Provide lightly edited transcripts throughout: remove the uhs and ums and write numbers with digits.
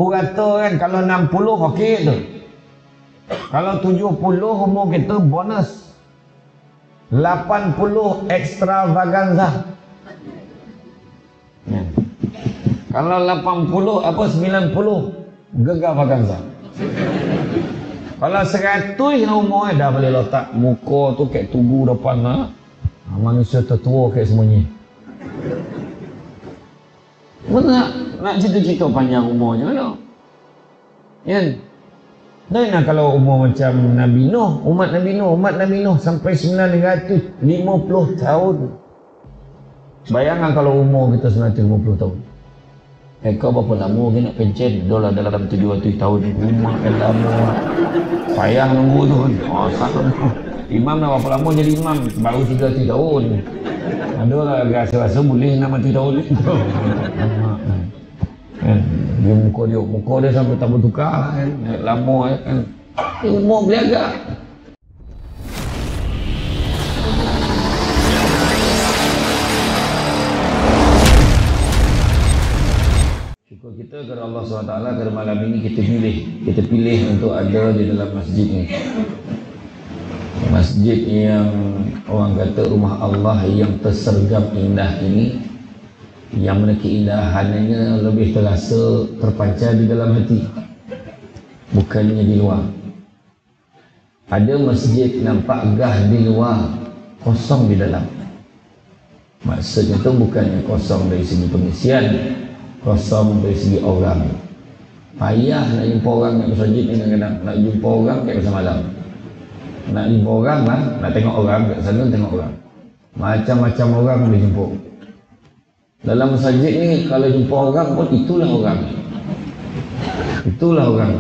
Purata kan, kalau 60 okey tu. Kalau 70 umur kita bonus. 80 extravaganza. Ya. Kalau 80 apa 90 gegavaganza. Kalau 100 umur dah boleh letak muka tu kayak tugu depan manusia tertua kayak semuanya. Betul nak cerita-cerita panjang umurnya tu. Kan? Dan kalau umur macam Nabi Nuh, umat Nabi Nuh sampai 950 tahun. Bayangkan kalau umur kita 950 tahun. Kau berapa lama ke nak pencen? Dah lah dalam 700 tahun ni. Umat kan lama. Payah nunggu tu kan. Imam dah berapa lama jadi imam? Baru 300 tahun. Ada lah rasa-rasa boleh nak mati tahun ni. Dia muka dia sampai tak bertukar kan. Lama kan. Umur berniaga. Syukur kita kepada Allah SWT kerana malam ini kita pilih untuk ada di dalam masjid ini. Masjid yang orang kata rumah Allah yang tersergam indah ini, yang mana keindahannya lebih terasa terpancar di dalam hati, bukannya di luar. Ada masjid nampak gah di luar, kosong di dalam. Maksudnya itu bukannya kosong dari segi pengisian, kosong dari segi orang. Payah nak jumpa orang kat masjid ni kadang-kadang. Nak jumpa orang kayak pasal malam. Nak jumpa orang lah, nak tengok orang kat sana, tengok orang. Macam-macam orang boleh jumpa. Dalam masjid ni kalau jumpa orang pun itulah orang. Itulah orang.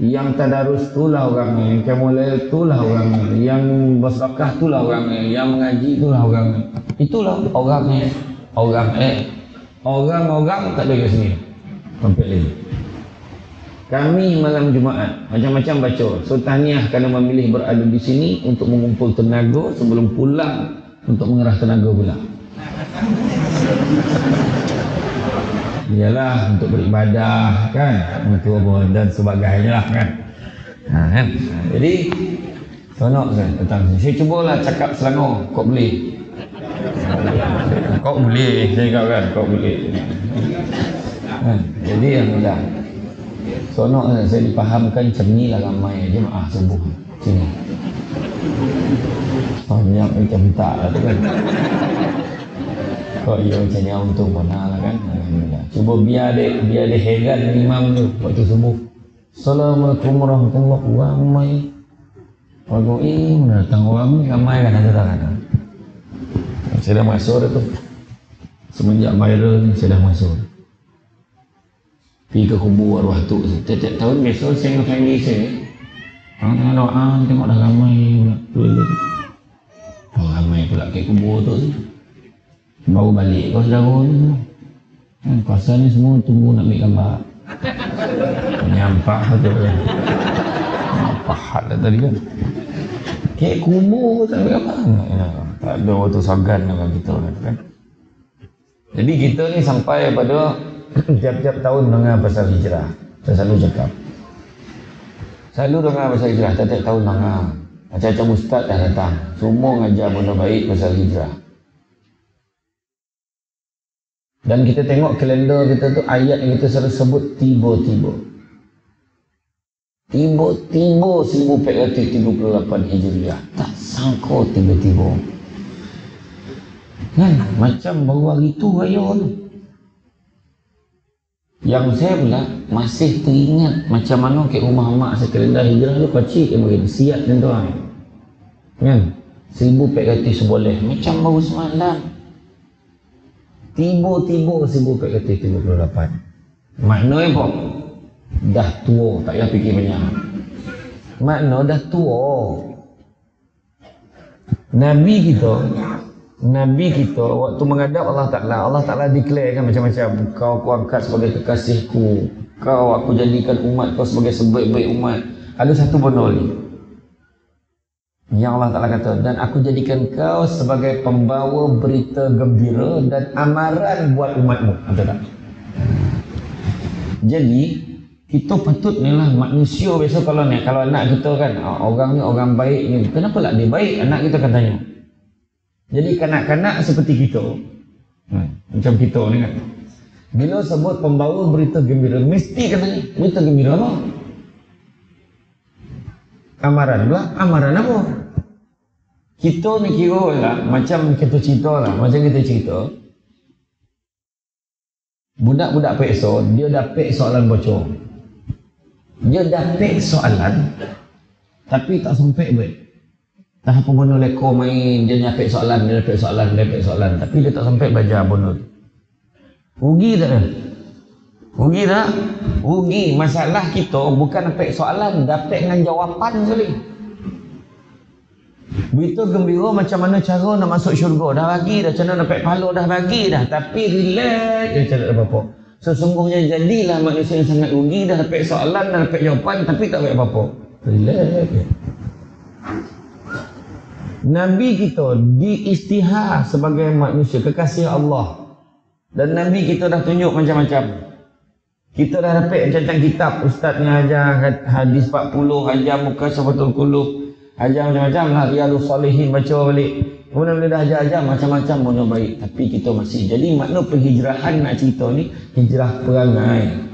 Yang tadarus itulah orang. Yang kemulail itulah orang. Yang bersedekah itulah orang. Yang mengaji itulah orang. Itulah orangnya. Orang-orang tak ada kat sini. Sampai lagi. Kami malam Jumaat macam-macam baca. So tahniah kerana memilih berada di sini untuk mengumpul tenaga sebelum pulang untuk mengerah tenaga pula. Ialah untuk beribadah kan, untuk dan sebagainya lah kan. Kan? Jadi seronok kan datang sini. Saya cubalah cakap Selangor, kau boleh. Kau boleh, saya cakap kan, kau boleh. Kan? Jadi alhamdulillah. Seronok kan, saya dipahamkan macam ni lah ramai jemaah subuh sini. Banyak macam tak lah tu kan. Kok ia macam ni untung mana lah kan. Alhamdulillah. Cuba biar dia heran imam tu waktu subuh. Assalamualaikum warahmatullahi wabarakatuh. Orang mana datang orang ni ramai kan ada kan. Saya dah masuk dah tu. Semenjak viral ni saya dah masuk. Pergi ke kubur arwah tu. Setiap tahun biasa saya dengan family saya. Tengok doa, tengok dah ramai pula. Ramai pula ke kubur tu. Baru balik kau saudara ni. Kawasan ni semua tunggu nak ambil gambar. Nyampak betul kan. Pahat lah tadi kan. Kek kubur tak ambil gambar. Tak ada waktu sagan dengan kita kan. Jadi kita ni sampai pada tiap-tiap tahun dengar pasal hijrah. Saya selalu cakap. Selalu dengar pasal hijrah, tiap-tiap tahun dengar. Macam-macam ustaz dah datang. Semua ngajar benda baik pasal hijrah. Dan kita tengok kalender kita tu, ayat yang kita selalu sebut tiba-tiba. Tiba-tiba 1438 Hijriah. Tak sangka tiba-tiba. Kan? Macam baru hari tu raya tu. Yang saya pula masih teringat macam mana ke rumah mak saya kalender hijrah tu kecil yang begini. Siap tuan-tuan. Kan? 1400 boleh. Macam baru semalam. Tiba-tiba 1438. Maknanya apa? Dah tua, tak payah fikir banyak. Makna dah tua. Nabi kita waktu menghadap Allah Ta'ala declare kan macam-macam. Kau aku angkat sebagai kekasihku. Kau aku jadikan umat kau sebagai sebaik-baik umat. Ada satu benda ni yang Allah Ta'ala kata, dan aku jadikan kau sebagai pembawa berita gembira dan amaran buat umatmu. Betul tak? Jadi kita patut ni lah manusia biasa kalau anak kita kan, orang ni orang baik ni, kenapa lah dia baik? Anak kita akan tanya. Jadi kanak-kanak seperti kita, macam kita ni kan, bila sebut pembawa berita gembira, mesti kan tanya, berita gembira apa? Amaran pula, amaran apa? Kita ni kira lah, macam kita cerita, budak-budak PESO, dia dapat soalan bocor. Dia dapat soalan, tapi tak sampai baik. Tak apa bono leko main, dia dapat soalan, tapi dia tak sampai baca bono. Rugi tak? Rugi. Masalah kita bukan dapat soalan, dapat dengan jawapan sekali. Berita gembira macam mana cara nak masuk syurga, dah bagi dah, macam mana dapat pahala dah bagi dah, tapi relax dia tak ada apa-apa. Sesungguhnya jadilah manusia yang sangat rugi, dah dapat soalan, dah dapat jawapan, tapi tak dapat apa-apa. Relax. Nabi kita diistihar sebagai manusia kekasih Allah, dan Nabi kita dah tunjuk macam-macam. Kita dah dapat macam kitab, ustaznya ajar hadis 40, ajar muka syafatul qulub, ajar macam-macam lah, Riyadhus Shalihin baca balik. Kemudian bila dah ajar macam-macam benda baik, tapi kita masih. Jadi makna penghijrahan nak cerita ni hijrah perangai.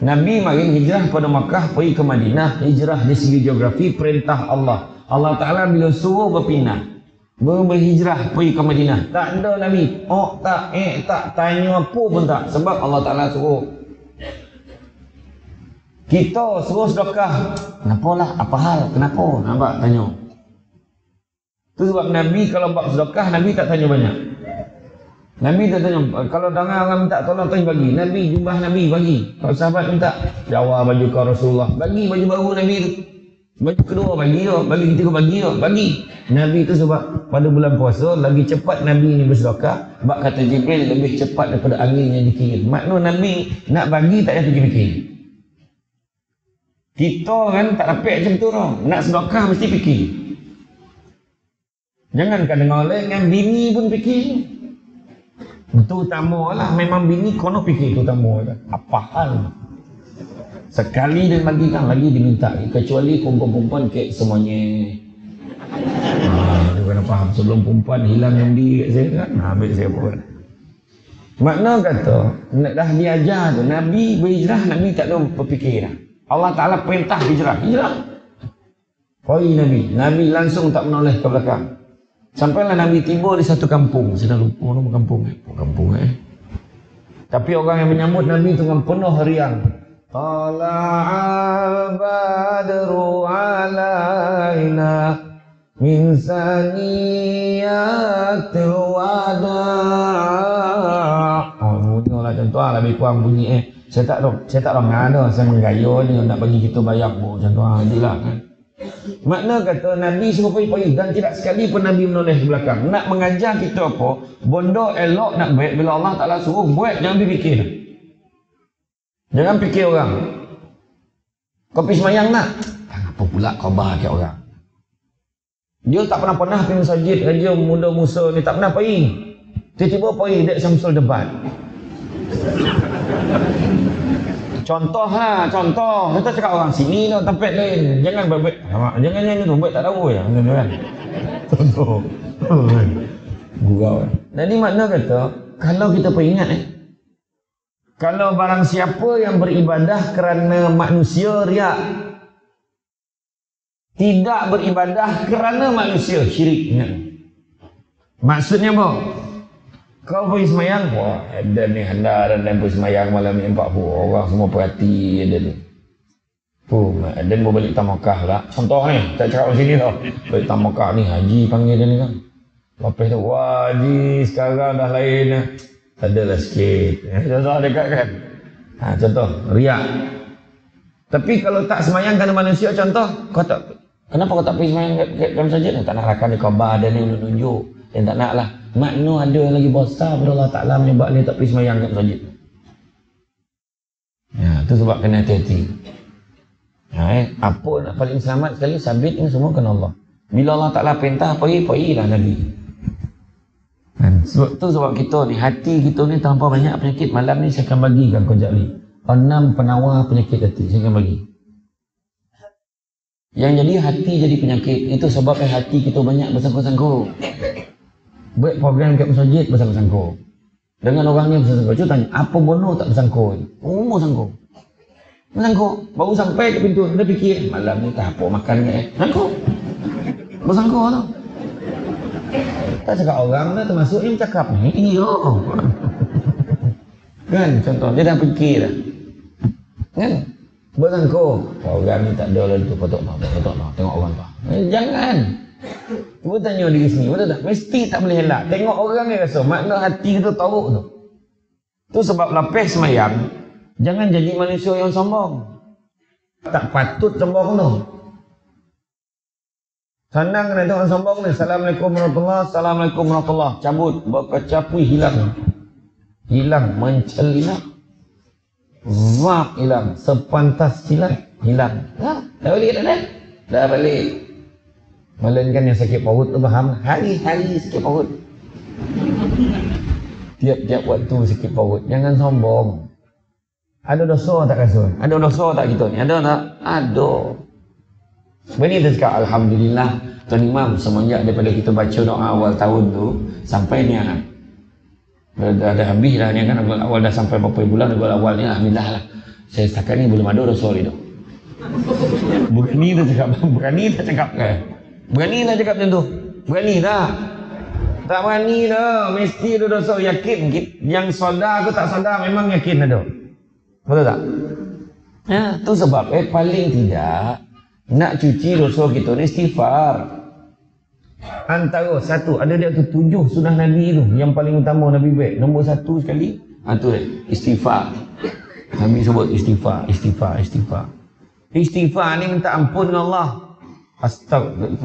Nabi mari hijrah pada Makkah pergi ke Madinah, hijrah di segi geografi perintah Allah. Allah Ta'ala bila suruh berhijrah pergi ke Madinah, tak ada Nabi tak tanya apa pun tak, sebab Allah Ta'ala suruh. Kita suruh sedekah, kenapa lah, apa hal, kenapa, nampak tanya. Itu sebab Nabi kalau buat sedekah, Nabi tak tanya banyak. Nabi tak tanya, kalau dengar orang minta tolong, tanya bagi. Nabi, jubah Nabi bagi. Kalau sahabat minta, jawab baju ke Rasulullah, bagi baju baru Nabi tu. Baju kedua bagi, bagi ketiga bagi. Nabi tu sebab pada bulan puasa lagi cepat Nabi ni bersedekah. Sebab kata Jibril lebih cepat daripada angin yang dikirim. Makna Nabi nak bagi tak payah fikir-fikir. Kita kan tak dapat macam tu tau. Nak sedekah mesti fikir. Jangankan dengan orang lain, dengan bini pun fikir. Itu utama lah. Memang bini kono fikir tu utama lah. Apa hal? Sekali dia bagikan, lagi diminta. Kecuali perempuan-perempuan kek semuanya. Dia kena faham. Sebelum perempuan hilang yang kat saya kan, ambil saya pun. Makna kata, dah diajar tu, Nabi berhijrah, Nabi tak ada berfikir dah. Allah Ta'ala perintah hijrah. Koi Nabi langsung tak menoleh ke belakang. Sampailah Nabi tiba di satu kampung. Saya dah lupa nama kampung. Tapi orang yang menyambut Nabi itu dengan penuh riang. Tala'al badru alaina min saniyatil wada'. Bunyi lah contoh lah, lebih kurang bunyi Saya tak tahu ada, saya menggaya ni nak bagi kita bayar macam tu lah kan. Makna kata Nabi suruh pergi dan tidak sekali pun Nabi menoleh ke belakang. Nak mengajar kita apa? Benda elok nak baik, bila Allah Ta'ala suruh buat, jangan fikir. Jangan fikir orang. Kau pergi semayang nak? Apa pula kau bahagia orang? Dia tak pernah pergi masjid, Raja Muda Musa ni tak pernah pergi. Tiba-tiba pergi Dek Samsul debat. Contoh. Kita cakap orang sini lah, tempat lain. Jangan baik-baik. Jangan yang itu, baik tak tahu ya. Kan? Contoh. Gurau. Jadi makna kata, kalau kita peringat kalau barang siapa yang beribadah kerana manusia, riak. Tidak beribadah kerana manusia, syirik. Maksudnya apa? Kau pergi semayang, wah, ada ni anda pergi semayang malam ni 40 orang semua perhati ada ni. Dan mau balik Tamakah lah. Contoh ni, tak cakap macam sini tau. Balik Tamakah ni, Haji panggil dia ni kan. Lepas tu, wah Haji sekarang dah lain lah. Adalah sikit. Contoh dekat kan. Contoh, riak. Tapi kalau tak semayang kerana manusia, contoh, kenapa kau tak pergi semayang dalam masjid? Tak nak rakan di khabar, ada ni menunjuk. Yang tak nak lah. Makna ada lagi besar pada Allah Ta'ala menyebab dia tak pergi semayang kat masjid. Itu sebab kena hati-hati. Apa nak paling selamat sekali, sabit ni semua kena Allah. Bila Allah Ta'ala perintah, pergilah Nabi. Kan? Sebab kita ni, hati kita ni tanpa banyak penyakit. Malam ni saya akan bagikan kau Jali 6 penawar penyakit hati. Saya akan bagi. Yang jadi hati jadi penyakit itu sebabnya hati kita banyak bersangkut-sangkut. Buat program kat masjid bersangkut-sangkut. Dengan orangnya bersangkut. Cuba tanya, apa bono tak bersangkut? Umur sangkut. Bersangkut. Baru sampai ke pintu, dia fikir, malam ni tak apa makan ni. Bersangkut. Bersangkut tu. Tak cakap orang dah termasuk yang cakap ni. Iya. Kan contoh, dia dah fikir dah. Kan? Bersangkut. Orang ni tak ada lah tu, patut nak. Tengok orang tu. Jangan. Cuba tanya diri sendiri, betul tak? Mesti tak boleh elak. Tengok orang ni rasa, makna hati kita teruk tu. Tu sebab lepas semayang, jangan jadi manusia yang sombong. Tak patut sombong tu. Senang kena tengok orang sombong ni. Assalamualaikum warahmatullahi, Assalamualaikum warahmatullahi. Cabut, berkecapui hilang. Hilang, mencelinap. Zap hilang, sepantas silat hilang. Dah balik dah? Dah balik. Melainkan yang sakit perut tu faham, hari-hari sakit perut. Tiap-tiap waktu sakit perut. Jangan sombong. Ada dosa tak rasa? Ada dosa tak kita ni? Ada tak? Ada. Sebenarnya kita cakap Alhamdulillah Tuan Imam semenjak daripada kita baca doa awal tahun tu sampai ni dah habis dah ni kan, awal dah sampai berapa bulan awal ni Alhamdulillah lah. Saya setakat ni belum ada dosa ni tu. Berani tak cakap kan? Berani lah cakap macam tu. Berani tak? Tak berani dah. Mesti ada dosa. Yakin. Yang sadar ke tak sadar memang yakin ada. Betul tak? Ya, tu sebab paling tidak nak cuci dosa kita ni istighfar. Antara satu, ada dia tu 7 sunnah Nabi tu. Yang paling utama Nabi baik. Nombor 1 sekali. Tu istighfar. Nabi sebut istighfar. Istighfar ni minta ampun dengan Allah.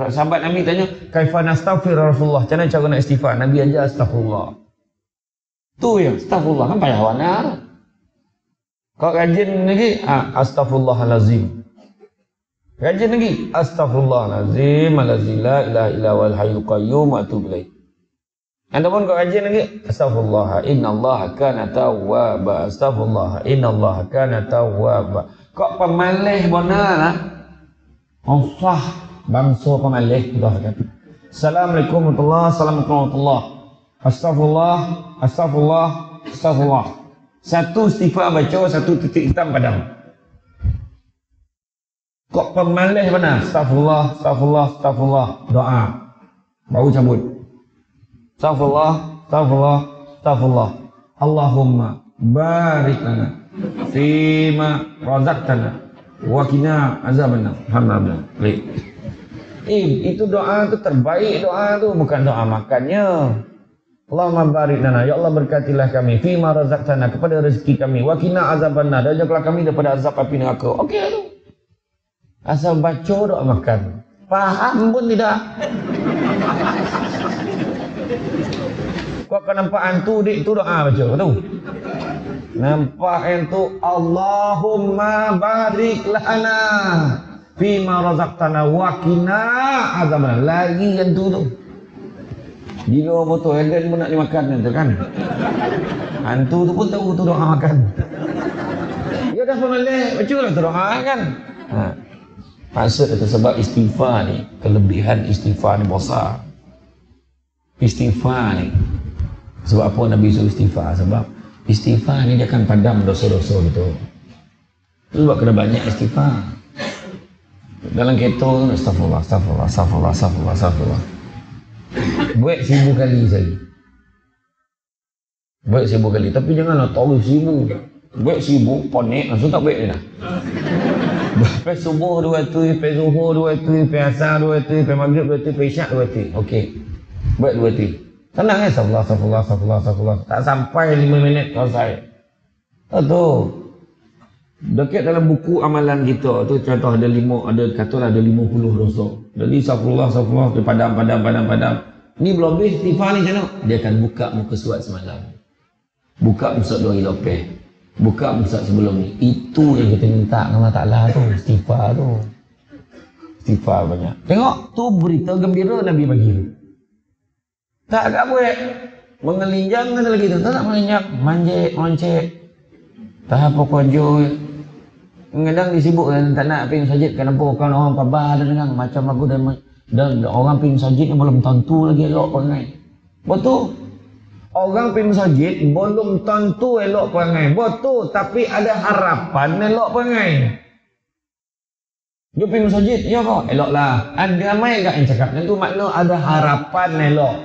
Sahabat Nabi tanya, kaifa nastaghfir Rasulullah, macam mana cara nak istighfar? Nabi ajar astaghfirullah. Tu ya, astaghfirullah kan payah warna. Kau rajin lagi, astaghfirullahalazim. Rajin lagi, astaghfirullahalazim, la ilaha illa huwal hayyul qayyum wa atubu ilaih. Ataupun kau rajin lagi, astaghfirullah, innallaha kana tawwaba, astaghfirullah, innallaha kana tawwaba. Kau pemalih benar lah. Allah bangsa pemalih Allah kata. Assalamualaikum warahmatullahi wabarakatuh. Astagfirullah. Satu istighfar baca, satu titik hitam padam. Kok pemalih benar? Astagfirullah. Doa. Baru cabut. Astagfirullah. Allahumma barik lana fima razaqtana wa qina azabannar. Alhamdulillah. Baik. Itu doa tu terbaik, doa tu bukan doa makannya. Allahumma barik lana, ya Allah berkatilah kami fima razaqtana, kepada rezeki kami, wa qina azabannar, dan jagalah kami daripada azab api neraka. Okey tu. Asal baca doa makan. Faham pun tidak. Kau akan nampak hantu dik tu doa baca tu. Nampak yang tu Allahumma barik lana fima razaqtana wa qina azabannar. Lagi yang tu. Gila betul, Eden pun nak dimakan tu kan. Hantu tu pun tahu tu doa makan. Dia dah pemalih, baca lah tu doa kan. Maksud itu sebab istighfar ni, kelebihan istighfar ni besar. Istighfar ni, sebab apa Nabi suruh istighfar? Sebab istighfar ni dia akan padam dosa-dosa gitu. Sebab kena banyak istighfar. Dalam kereta tu, astagfirullah. Buat 1000 kali sekali. Buat 1000 kali. Tapi janganlah tahu 1000. Buat 1000, ponek langsung tak buat dia dah. Lepas subuh 200, lepas zuhur 200, lepas asar 200, lepas maghrib 200, lepas isyak 200. Okey. Buat 200. Senang kan? Astagfirullah. Tak sampai 5 minit selesai. Tu. Dekat dalam buku amalan kita tu contoh ada katalah ada 50 dosa. Jadi astagfirullah padam. Ni belum habis istighfar ni macam mana? Dia akan buka muka surat semalam. Buka muka 2 hari lepas. Buka muka sebelum ni. Itu yang kita minta dengan Allah Ta'ala tu, istighfar tu. Istighfar banyak. Tengok tu berita gembira Nabi bagi tu. Tak buat. Mengelinjang ada lagi tu, tak mengelinjang, manjek, moncek. Tak apa kojo. Kadang disibuk kan tak nak pergi masjid kenapa kan orang khabar dan dengar macam aku dan orang pergi masjid ni belum tentu lagi elok perangai. Betul. Orang pergi masjid belum tentu elok perangai. Betul, tapi ada harapan elok perangai. Dia pergi masjid, ya kok, eloklah. Ada ramai enggak yang cakap macam tu, makna ada harapan elok.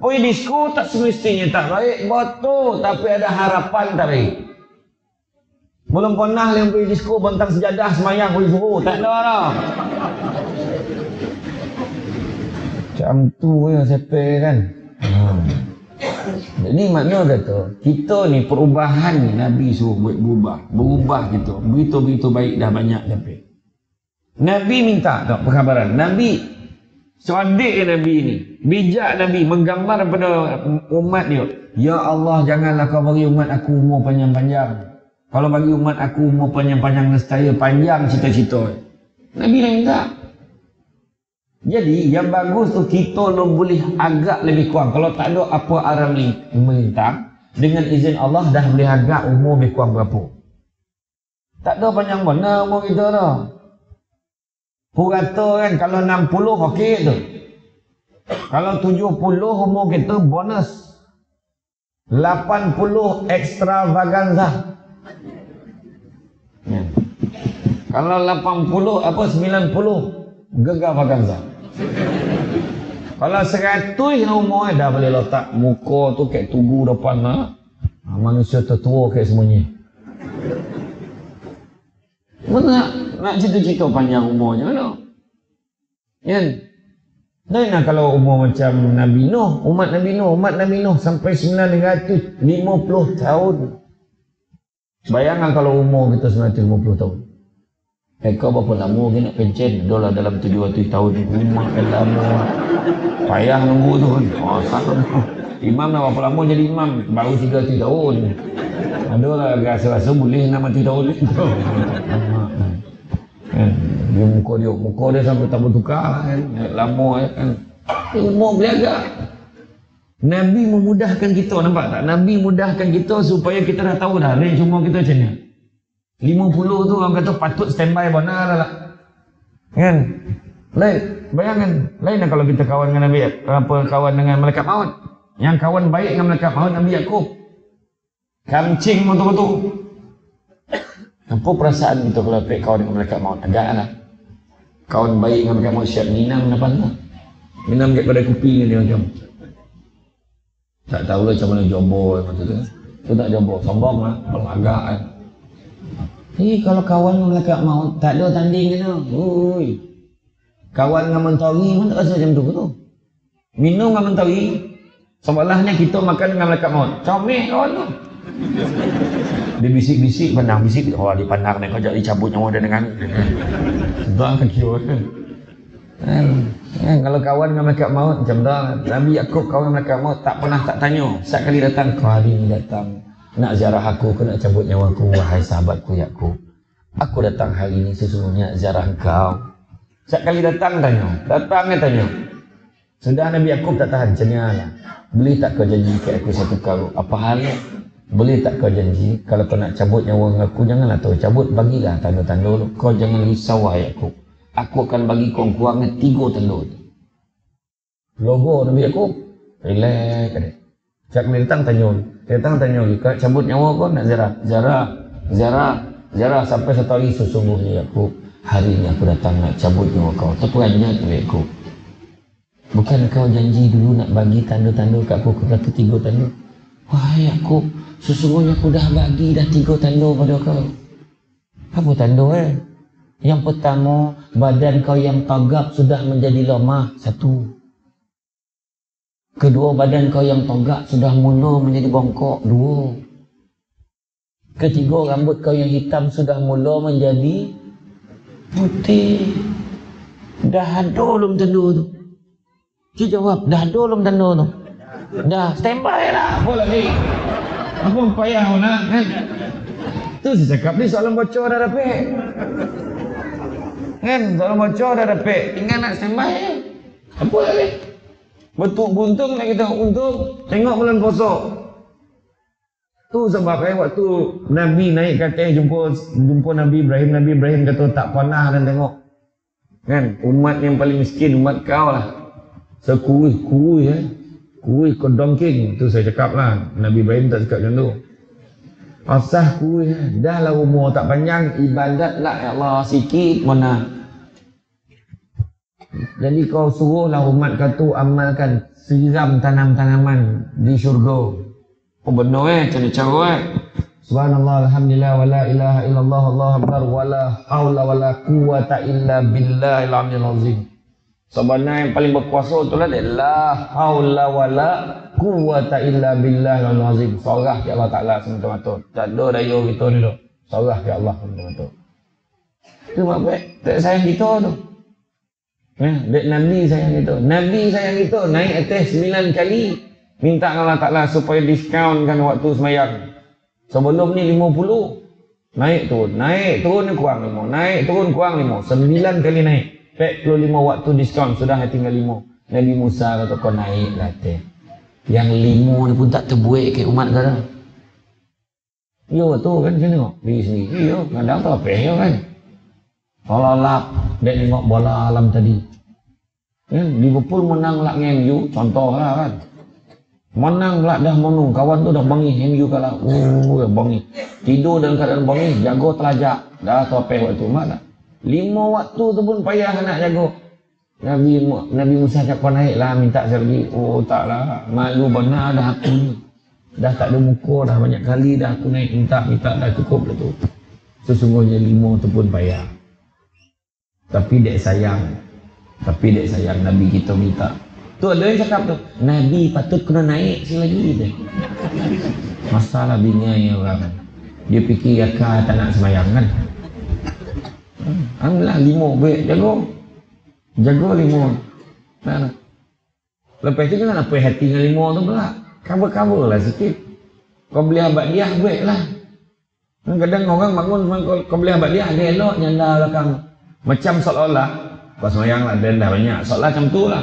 Pergi disko tak semestinya tak baik, betul, tapi ada harapan tak baik. Belum pernah yang pergi disko bentang sejadah semayang boleh suruh, tak ada lah. Macam tu ya sepe kan. Jadi makna kata, kita ni perubahan ni Nabi suruh buat berubah kita. Begitu-begitu baik dah banyak dapat. Nabi minta tak perkhabaran. Nabi cerdik Nabi ni, bijak Nabi menggambar pada umat dia. Ya Allah, janganlah kau bagi umat aku umur panjang-panjang. Kalau bagi umat aku umur panjang-panjang nescaya panjang cita-cita. Nabi dah minta. Jadi yang bagus tu kita boleh agak lebih kurang. Kalau tak ada apa arah melintang, dengan izin Allah dah boleh agak umur lebih kurang berapa. Tak ada panjang mana umur kita dah. Purata kan kalau 60 okey tu. Kalau 70 umur kita bonus. 80 extravaganza. Ya. Kalau 80 apa 90 gegar vaganza. Kalau 100 umur dah boleh letak muka tu kayak tugu depan manusia tertua kayak semuanya. Mana nak cita-cita panjang umurnya no? Kan? Dan kalau umur macam Nabi Nuh, umat Nabi Nuh sampai 950 tahun. Bayangkan kalau umur kita 950 tahun. Kau berapa lama kita nak pencen? Adalah dalam 700 tahun rumah kan lama. Payah nunggu tu kan. Imam nak berapa lama jadi imam? Baru 300 tahun. Adalah rasa-rasa boleh nak mati tahun ni. Kan? Dia muka dia sampai tak bertukar kan. Lama kan. Umur boleh agak. Nabi memudahkan kita, nampak tak? Nabi mudahkan kita supaya kita dah tahu dah range umur kita macam ni. 50 tu orang kata patut standby benar lah. Kan? Lain, bayangkan, lain kalau kita kawan dengan Nabi, kawan dengan malaikat maut. Yang kawan baik dengan malaikat maut Nabi Yakub. Kancing betul-betul. Apa perasaan kita kalau kawan dengan malaikat maut? Agaklah. Kawan baik dengan malaikat maut siap minam apa tu? Minam daripada kuping dia macam. Tak tahulah macam mana jombor macam tu. Tu tak jombor, sombong lah, agak kan. Kalau kawan dengan malaikat maut tak ada tanding kena. Oi. Kawan dengan mentari pun tak rasa macam tu. Minum dengan mentari. Sebenarnya kita makan dengan malaikat maut. Comel kawan tu. Dia bisik-bisik, pandang bisik. Oh, dia pandang nak kau dicabut nyawa dia dengan. Sedang kan kira kan. Kalau kawan dengan malaikat maut macam dah. Nabi Yakub kawan dengan malaikat maut tak pernah tak tanya. Setiap kali datang, kau hari ni datang nak ziarah aku, kau nak cabut nyawa aku, wahai sahabatku Yakub. Aku datang hari ini sesungguhnya ziarah engkau. Setiap kali datang tanya. Sudah Nabi Yakub tak tahan, cenyalah. Boleh tak kau janji ke aku satu kali? Apa hal? Boleh tak kau janji kalau kau nak cabut nyawa aku, janganlah tahu cabut, bagilah tanda-tanda lu. Kau jangan risau wahai Yakub. Aku akan bagi kau kurangnya 3 tanda tu. Logo Nabi Yakub. Relax adik. Setiap kali datang tanya lagi, kau cabut nyawa kau nak ziarah sampai satu hari sesungguhnya Yakub. Hari ini aku datang nak cabut nyawa kau. Terperanjat Nabi Yakub. Bukan kau janji dulu nak bagi tanda-tanda kat aku, kau kata 3 tanda. Wahai Yakub, sesungguhnya aku dah bagi dah 3 tanda pada kau. Apa tanda Yang pertama, badan kau yang tagak sudah menjadi lemah. 1. Kedua, badan kau yang tagak sudah mula menjadi bongkok. 2. Ketiga, rambut kau yang hitam sudah mula menjadi putih. Dah ada belum tanda tu? Cik jawab, dah ada belum tanda tu? Dah, standby lah. Apa lagi? Apa payah nak kan? Tu saya cakap ni soalan bocor dah dapat. Kan, soalan bocor dah dapat. Tinggal nak standby. Apa lagi? Betul buntung nak kita untung tengok bulan puasa. Tu sebab waktu Nabi naik ke atas jumpa Nabi Ibrahim kata tak panah dan tengok. Kan umat yang paling miskin umat kau lah. Kuih kedongking tu saya cakap lah. Nabi Ibrahim tak cakap macam tu. Asah kuih dah lah umur tak panjang ibadat lah ya Allah sikit mana. Jadi kau suruhlah umat kau tu amalkan siram tanam-tanaman di syurga. Oh benar cara-cara Subhanallah alhamdulillah wala ilaha illallah Allahu akbar wala haula wala quwata illa billahil aliyil azim. Sebenarnya yang paling berkuasa tu lah la haula wala quwata illa billahil aliyil azim. Sorah ke Allah Taala semata-mata. Tak ada daya kita ni tu. Sorah ke Allah semata-mata. Tu mak baik tak sayang kita tu. Dek Nabi sayang kita. Nabi sayang kita naik atas 9 kali. Minta Allah Ta'ala supaya diskonkan waktu semayang. Sebelum ni 50. Naik turun ni kurang 5. Naik turun kurang 5. 9 kali naik. 45 waktu diskon. Sudah tinggal 5. Nabi Musa kata kau naik lah atas. Yang 5 ni pun tak terbuik ke umat kata. Yo tu kan sini tengok. Pergi sendiri yo. Kadang tu apa yo kan. Kalau lap. Dek tengok bola alam tadi. Liverpool menang lah dengan MU. Contoh lah kan. Menang pula dah menung. Kawan tu dah bangi. MU kalah. Bangi. Tidur dalam keadaan bangi. Jago telajak. Dah tu apa waktu mak tak. 5 waktu tu pun payah nak jago. Nabi Musa cakap kau naik lah. Minta saya lagi. Oh tak lah. Malu benar dah aku ni. Dah tak ada muka dah banyak kali dah aku naik. Minta dah cukup dah tu. Sesungguhnya 5 tu pun payah. Tapi dek sayang Nabi kita minta. Tu ada yang cakap tu, Nabi patut kena naik sekali lagi tu. Masalah bingai orang. Dia fikir akak tak nak semayang kan. Alhamdulillah 5 baik jago 5. Nah. Lepas tu jangan apa hati dengan 5 tu pula. Cover lah sikit. Kau beli abad dia baik lah. Kadang orang bangun kau beli abad dia elok nyanda belakang. Macam seolah-olah kau semayang lah dan dah banyak. Seolah macam tu lah.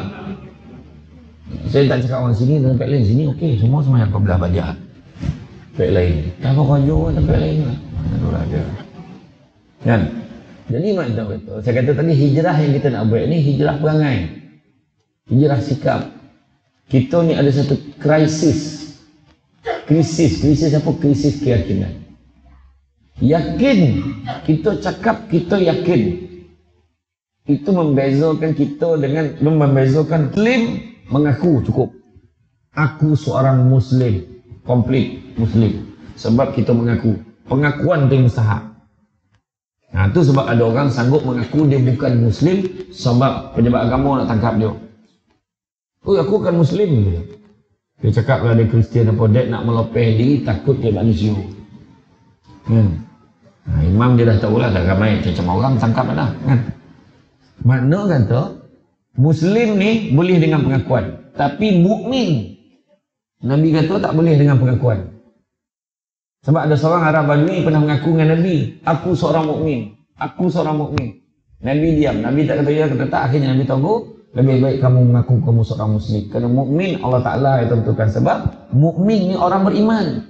Saya tak cakap orang sini dan tempat lain. Sini okey, semua semayang kau belah badiah. Tempat lain. Tak apa kau jual tempat lain lah. Itulah dia. Kan? Jadi macam itu. Saya kata tadi hijrah yang kita nak buat ni hijrah perangai. Hijrah sikap. Kita ni ada satu krisis. Krisis apa? Krisis keyakinan. Yakin. Kita cakap kita yakin. Itu membezakan kita dengan membezakan Muslim mengaku cukup. Aku seorang Muslim, komplit Muslim. Sebab kita mengaku. Pengakuan itu yang mustahak. Nah, itu sebab ada orang sanggup mengaku dia bukan Muslim sebab pejabat agama nak tangkap dia. Oh, aku kan Muslim. Dia cakap kalau dia Kristian apa, dia nak melopeh diri, takut dia manusia. Nah, imam dia dah tahu lah, dah ramai macam orang tangkap dah. Kan? Makna kata, Muslim ni boleh dengan pengakuan. Tapi mukmin, Nabi kata tak boleh dengan pengakuan. Sebab ada seorang Arab Badui pernah mengaku dengan Nabi, aku seorang mukmin, aku seorang mukmin. Nabi diam, Nabi tak kata ya, kata tak. Akhirnya Nabi tahu, lebih baik kamu mengaku kamu seorang Muslim. Kerana mukmin Allah Ta'ala yang tentukan. Sebab mukmin ni orang beriman.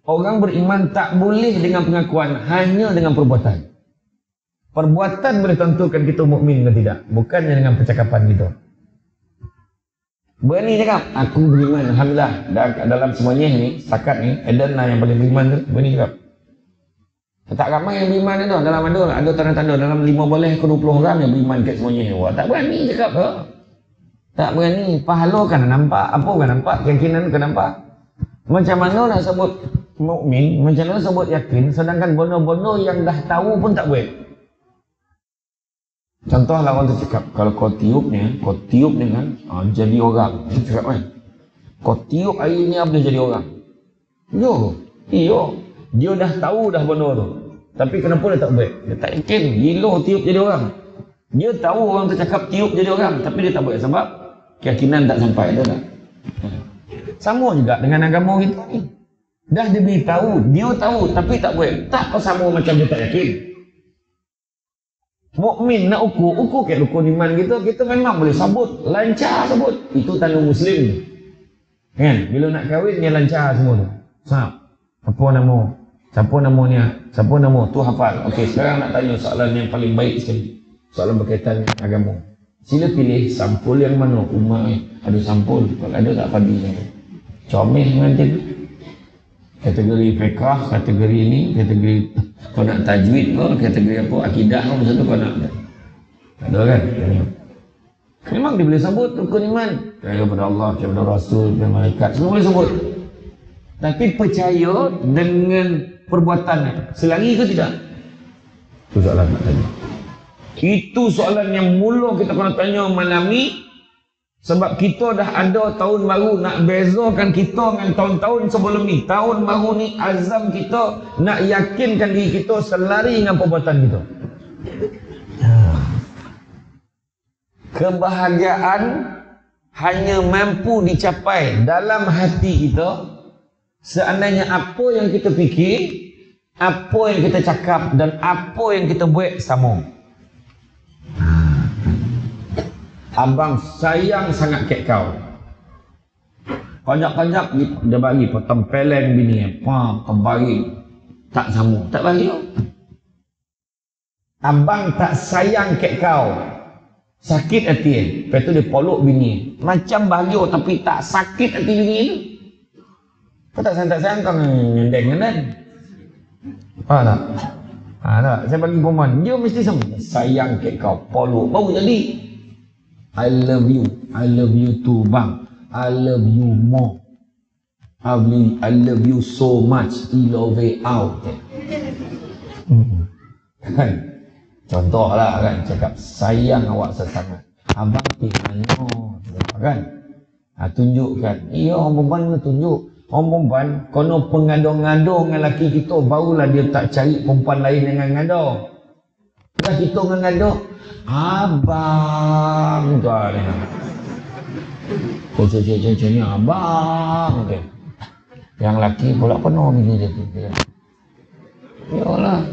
Orang beriman tak boleh dengan pengakuan, hanya dengan perbuatan. Perbuatan boleh tentukan kita mukmin atau tidak, bukannya dengan percakapan kita. Berani cakap, aku beriman, alhamdulillah. Dalam semuanya ni, setakat ni, Eden lah yang paling beriman tu, berani cakap. Tak ramai yang beriman tu, dalam ada tanda-tanda, dalam 15 ke 20 orang yang beriman kat semuanya. Wah, tak berani cakap ke? Tak berani, pahala kan nampak, apa kan nampak, keyakinan kan nampak. Macam mana nak sebut mukmin, macam mana sebut yakin, sedangkan bono-bono yang dah tahu pun tak buat. Contohlah orang tu cakap, kalau kau tiup ni kan, jadi orang. Dia cakap kan, kau tiup air ni apa jadi orang? Iyo. Dia dah tahu dah benda tu. Tapi kenapa dia tak buat? Dia tak yakin, gila tiup jadi orang. Dia tahu orang tu cakap tiup jadi orang, tapi dia tak buat sebab keyakinan tak sampai. Ada tak? Sama juga dengan agama kita ni. Dah dia beritahu, dia tahu tapi tak buat. Tak kau sama macam dia tak yakin. Mukmin nak ukur ke rukun iman kita memang boleh sabut, lancar sabut. Itu tanda Muslim. Kan? Bila nak kahwin dia lancar semua tu. Sap. Apa nama? Siapa namanya? Siapa nama? Tu hafal. Okey, sekarang nak tanya soalan yang paling baik sekali. Soalan berkaitan dengan agama. Sila pilih sampul yang mana. Umar ada sampul. Kalau ada tak padi sampul. Comel dengan dia. Kategori fiqah, kategori ini, kategori kau nak tajwid kau, kategori apa, akidah kau, masa tu kau nak. Ada kan? Memang dia boleh sebut rukun iman. Kepada Allah, kepada Rasul, kepada malaikat, semua boleh sebut. Tapi percaya dengan perbuatannya. Selari ke tidak? Itu soalan nak tanya. Itu soalan yang mula kita kena tanya malam ni. Sebab kita dah ada tahun baru, nak bezakan kita dengan tahun-tahun sebelum ni. Tahun baru ni azam kita nak yakinkan diri kita selari dengan perbuatan kita. Kebahagiaan hanya mampu dicapai dalam hati kita seandainya apa yang kita fikir, apa yang kita cakap dan apa yang kita buat sama. Abang sayang sangat kat kau. Kajak-kajak dia bagi tempelan bini. Kau bagi. Tak sama. Tak bagi. Abang tak sayang kat kau. Sakit hati. Lepas tu dia polok bini. Macam bahagia tapi tak sakit hati bini tu. Kau tak sayang kau ngendeng-ngendeng. Faham tak? Tak. Saya bagi perempuan. Dia mesti sama. Sayang kat kau. Polok. Baru jadi. I love you too bang, I love you more, I love you so much, love it out. Kan? Contoh lah kan, cakap sayang awak sesangat, abang mana, kan? Tunjukkan, iya orang perempuan tunjuk, orang perempuan kono pengado-ngado dengan lelaki kita, barulah dia tak cari perempuan lain dengan ngado. Dah kita dengan ngado, abang tu ada. Cek ni abang. Okay. Yang laki pula penuh bini dia tu. Yalah.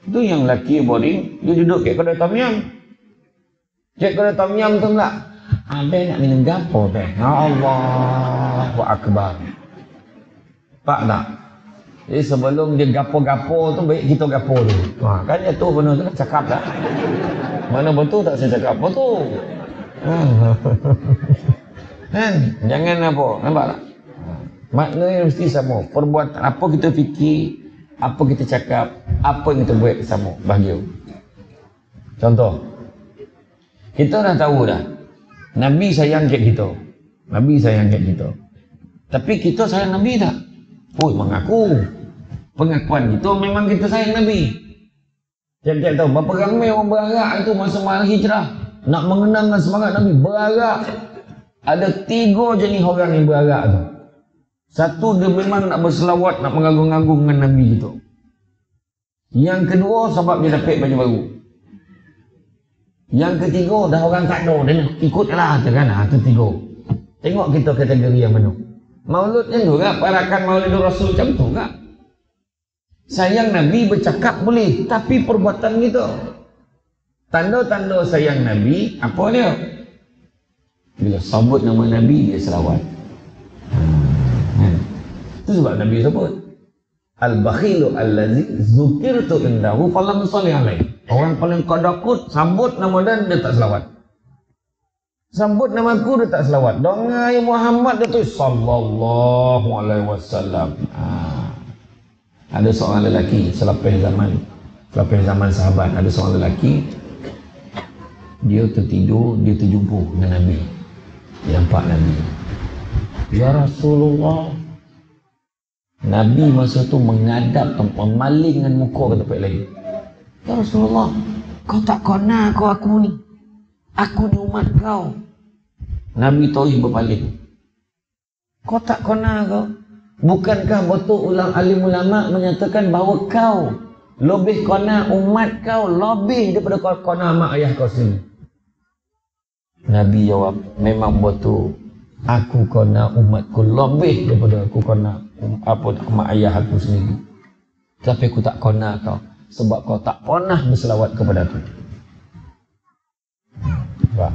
Tu yang laki boring, dia duduk kat kedai tom yum. Cek kedai tom yum tu pula. Abang nak minum gapo teh? Ya Allahu akbar. Pak tak? Jadi sebelum dia gapo-gapo tu baik kita gapo dulu. Kan dia tu benar tu cakap dah. Mana betul tak saya cakap betul. Kan? Jangan apa, nampak tak? Maknanya mesti sama. Perbuatan apa kita fikir, apa kita cakap, apa yang kita buat sama, bahagia. Contoh, kita dah tahu dah, Nabi sayang kat kita. Nabi sayang kat kita. Tapi kita sayang Nabi tak? Oh, mengaku. Pengakuan kita memang kita sayang Nabi. Tiap-tiap tahu berapa ramai orang berarak itu masa hijrah. Nak mengenangkan semangat Nabi, berarak. Ada 3 jenis orang yang berarak tu. Satu, dia memang nak berselawat, nak mengagung-agung dengan Nabi gitu. Yang kedua, sebab dia dapat baju baru. Yang ketiga, dah orang tak ada, dia nak ikutlah kan. Itu 3. Tengok kita kategori yang mana. Maulud yang tu kan, parakan Maulid Rasul macam tu kan. Sayang Nabi bercakap boleh, tapi perbuatan kita. Tanda-tanda sayang Nabi, apa dia? Bila sebut nama Nabi, dia selawat. Itu sebab Nabi sebut. Al-bakhilu allazi zukirtu indahu falam salih alaih. Orang paling kadakut, sebut nama dia tak selawat. Sebut nama aku, dia tak selawat. Dongai Muhammad, dia tu sallallahu alaihi wasallam. Ada seorang lelaki selepas zaman sahabat, ada seorang lelaki, dia tertidur, dia terjumpa dengan Nabi. Dia nampak Nabi. Ya Rasulullah. Nabi masa tu menghadap, memaling dengan muka ke tempat lain. Ya Rasulullah, kau tak kena kau aku ni. Aku ni umat kau. Nabi Tauhid berpaling. Kau tak kena kau. Bukankah betul alim ulama menyatakan bahawa kau lebih kena umat kau lebih daripada kau kena mak ayah kau sendiri? Nabi jawab, memang betul. Aku kena umatku lebih daripada aku kena mak ayah aku sendiri. Tapi aku tak kena kau sebab kau tak pernah berselawat kepada aku. Pak.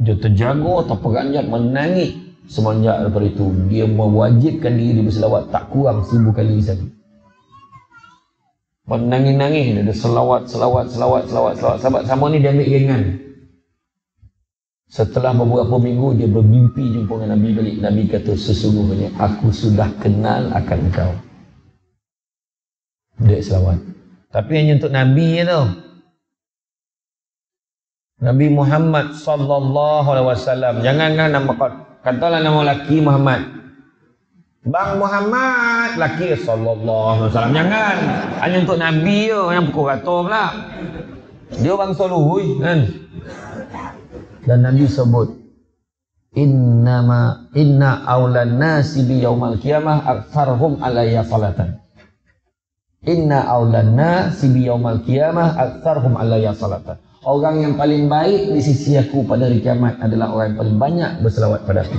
Dia terjaga atau peranjat menangis. Semenjak daripada itu, dia mewajibkan diri berselawat tak kurang 1000 kali sehari. Menangis-nangis, dia ada selawat. Sahabat sama ni dia ambil ringan. Setelah beberapa minggu, dia bermimpi jumpa dengan Nabi balik. Nabi kata, sesungguhnya aku sudah kenal akan engkau. Dia selawat. Tapi hanya untuk Nabi je tau. Nabi Muhammad sallallahu alaihi wasallam. Jangan nama katalah nama laki Muhammad. Bang Muhammad laki sallallahu alaihi wasallam. Jangan. Hanya untuk Nabi je yang pukul rata pula. Dia bangsa luhui kan. Dan Nabi sebut inna awlan nasi bi yaumal qiyamah aktsarhum alayya salatan. Inna awlan nasi bi yaumal qiyamah aktsarhum alayya salatan. Orang yang paling baik di sisi aku pada hari kiamat adalah orang yang paling banyak berselawat pada aku.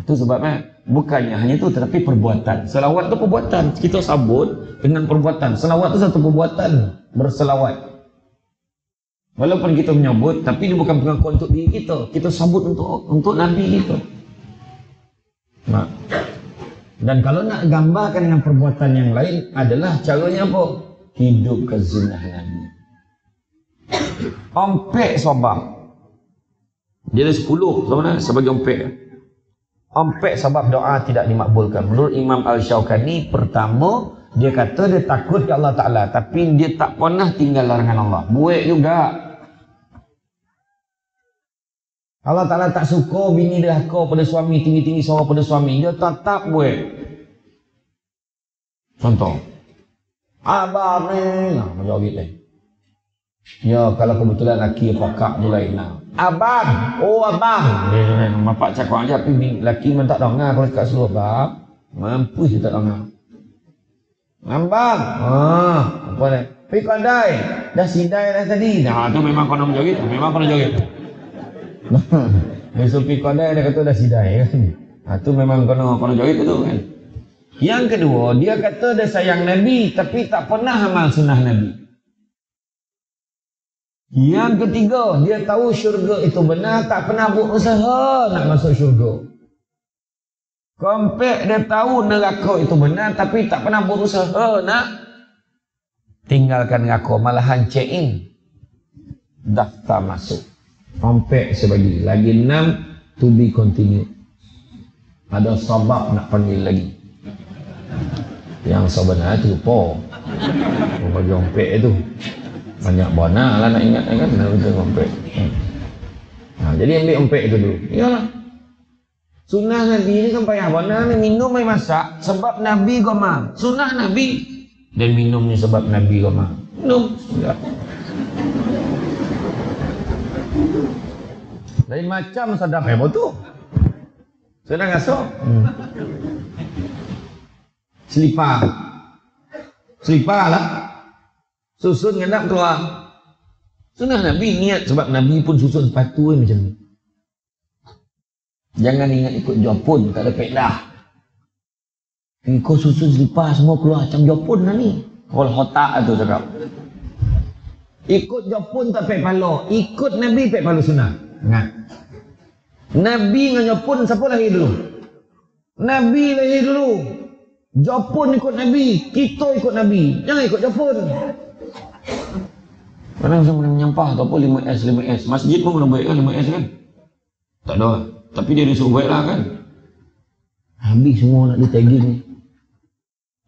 Itu sebabnya bukannya hanya itu tetapi perbuatan. Selawat itu perbuatan. Kita sabut dengan perbuatan. Selawat itu satu perbuatan berselawat. Walaupun kita menyebut, tapi ini bukan pengakuan untuk diri kita. Kita sabut untuk Nabi kita. Nah. Dan kalau nak gambarkan dengan perbuatan yang lain adalah caranya apa? Hidup ke sunnah Nabi. Ompek sabab. Dia ada 10 sebenarnya sebagai ompek. Ompek sebab doa tidak dimakbulkan. Menurut Imam Al-Shawkani, pertama dia kata dia takut ke Allah Ta'ala, tapi dia tak pernah tinggal larangan Allah. Buat juga. Allah Ta'ala tak suka bini derhaka pada suami, tinggi-tinggi suara pada suami. Dia tetap buat. Contoh. Abang ni. Nah, macam gitu. Ya, kalau kebetulan laki pakak tu lain lah. Abang. Oh, abang. Bapak cakap aja, tapi laki memang tak dengar kalau cakap suruh abang. Mampu dia tak dengar. Abang. Apa ni? Pergi kedai. Dah sidai dah tadi. Nah, tu memang kena menjoget. Memang kena joget. Besok pergi kedai dia kata dah sidai kan. Tu memang kena joget tu kan. Yang kedua, dia kata dia sayang Nabi tapi tak pernah amal sunnah Nabi. Yang ketiga, dia tahu syurga itu benar, tak pernah buat usaha nak masuk syurga. Kompek dia tahu neraka itu benar, tapi tak pernah buat usaha nak tinggalkan neraka, malahan check in, daftar masuk. Kompek sebagi, lagi 6 to be continued. Ada sabab nak panggil lagi. Yang sebenarnya tu po bagi ompek itu banyak bona lah nak ingat kan betul ompek. Jadi ambil ompek itu dulu. Iyalah. Sunnah Nabi ini kan payah bona ni minum mai masak sebab Nabi goma. Sunnah Nabi dan minumnya sebab Nabi goma. Minum sudah. Lain macam sedap betul. Sedang ngasuh. Selipar lah. Susun ngendap keluar. Sunnah Nabi niat sebab Nabi pun susun sepatu macam ni. Jangan ingat ikut Jepun, tak ada faedah. Kau susun selipar semua keluar macam Jepun lah ni. Kalau hotak tu cakap. Ikut Jepun tak pek pala. Ikut Nabi pek pala sunnah. Ingat. Nabi dengan Jepun siapa lahir dulu? Nabi lahir dulu. Jepun ikut Nabi, kita ikut Nabi. Jangan ikut Jepun. Kadang saya menyampah atau apa 5S. Masjid pun kena baik kan 5S kan? Tak ada. Tapi dia disuruh baik lah kan? Habis semua nak ditagging ni.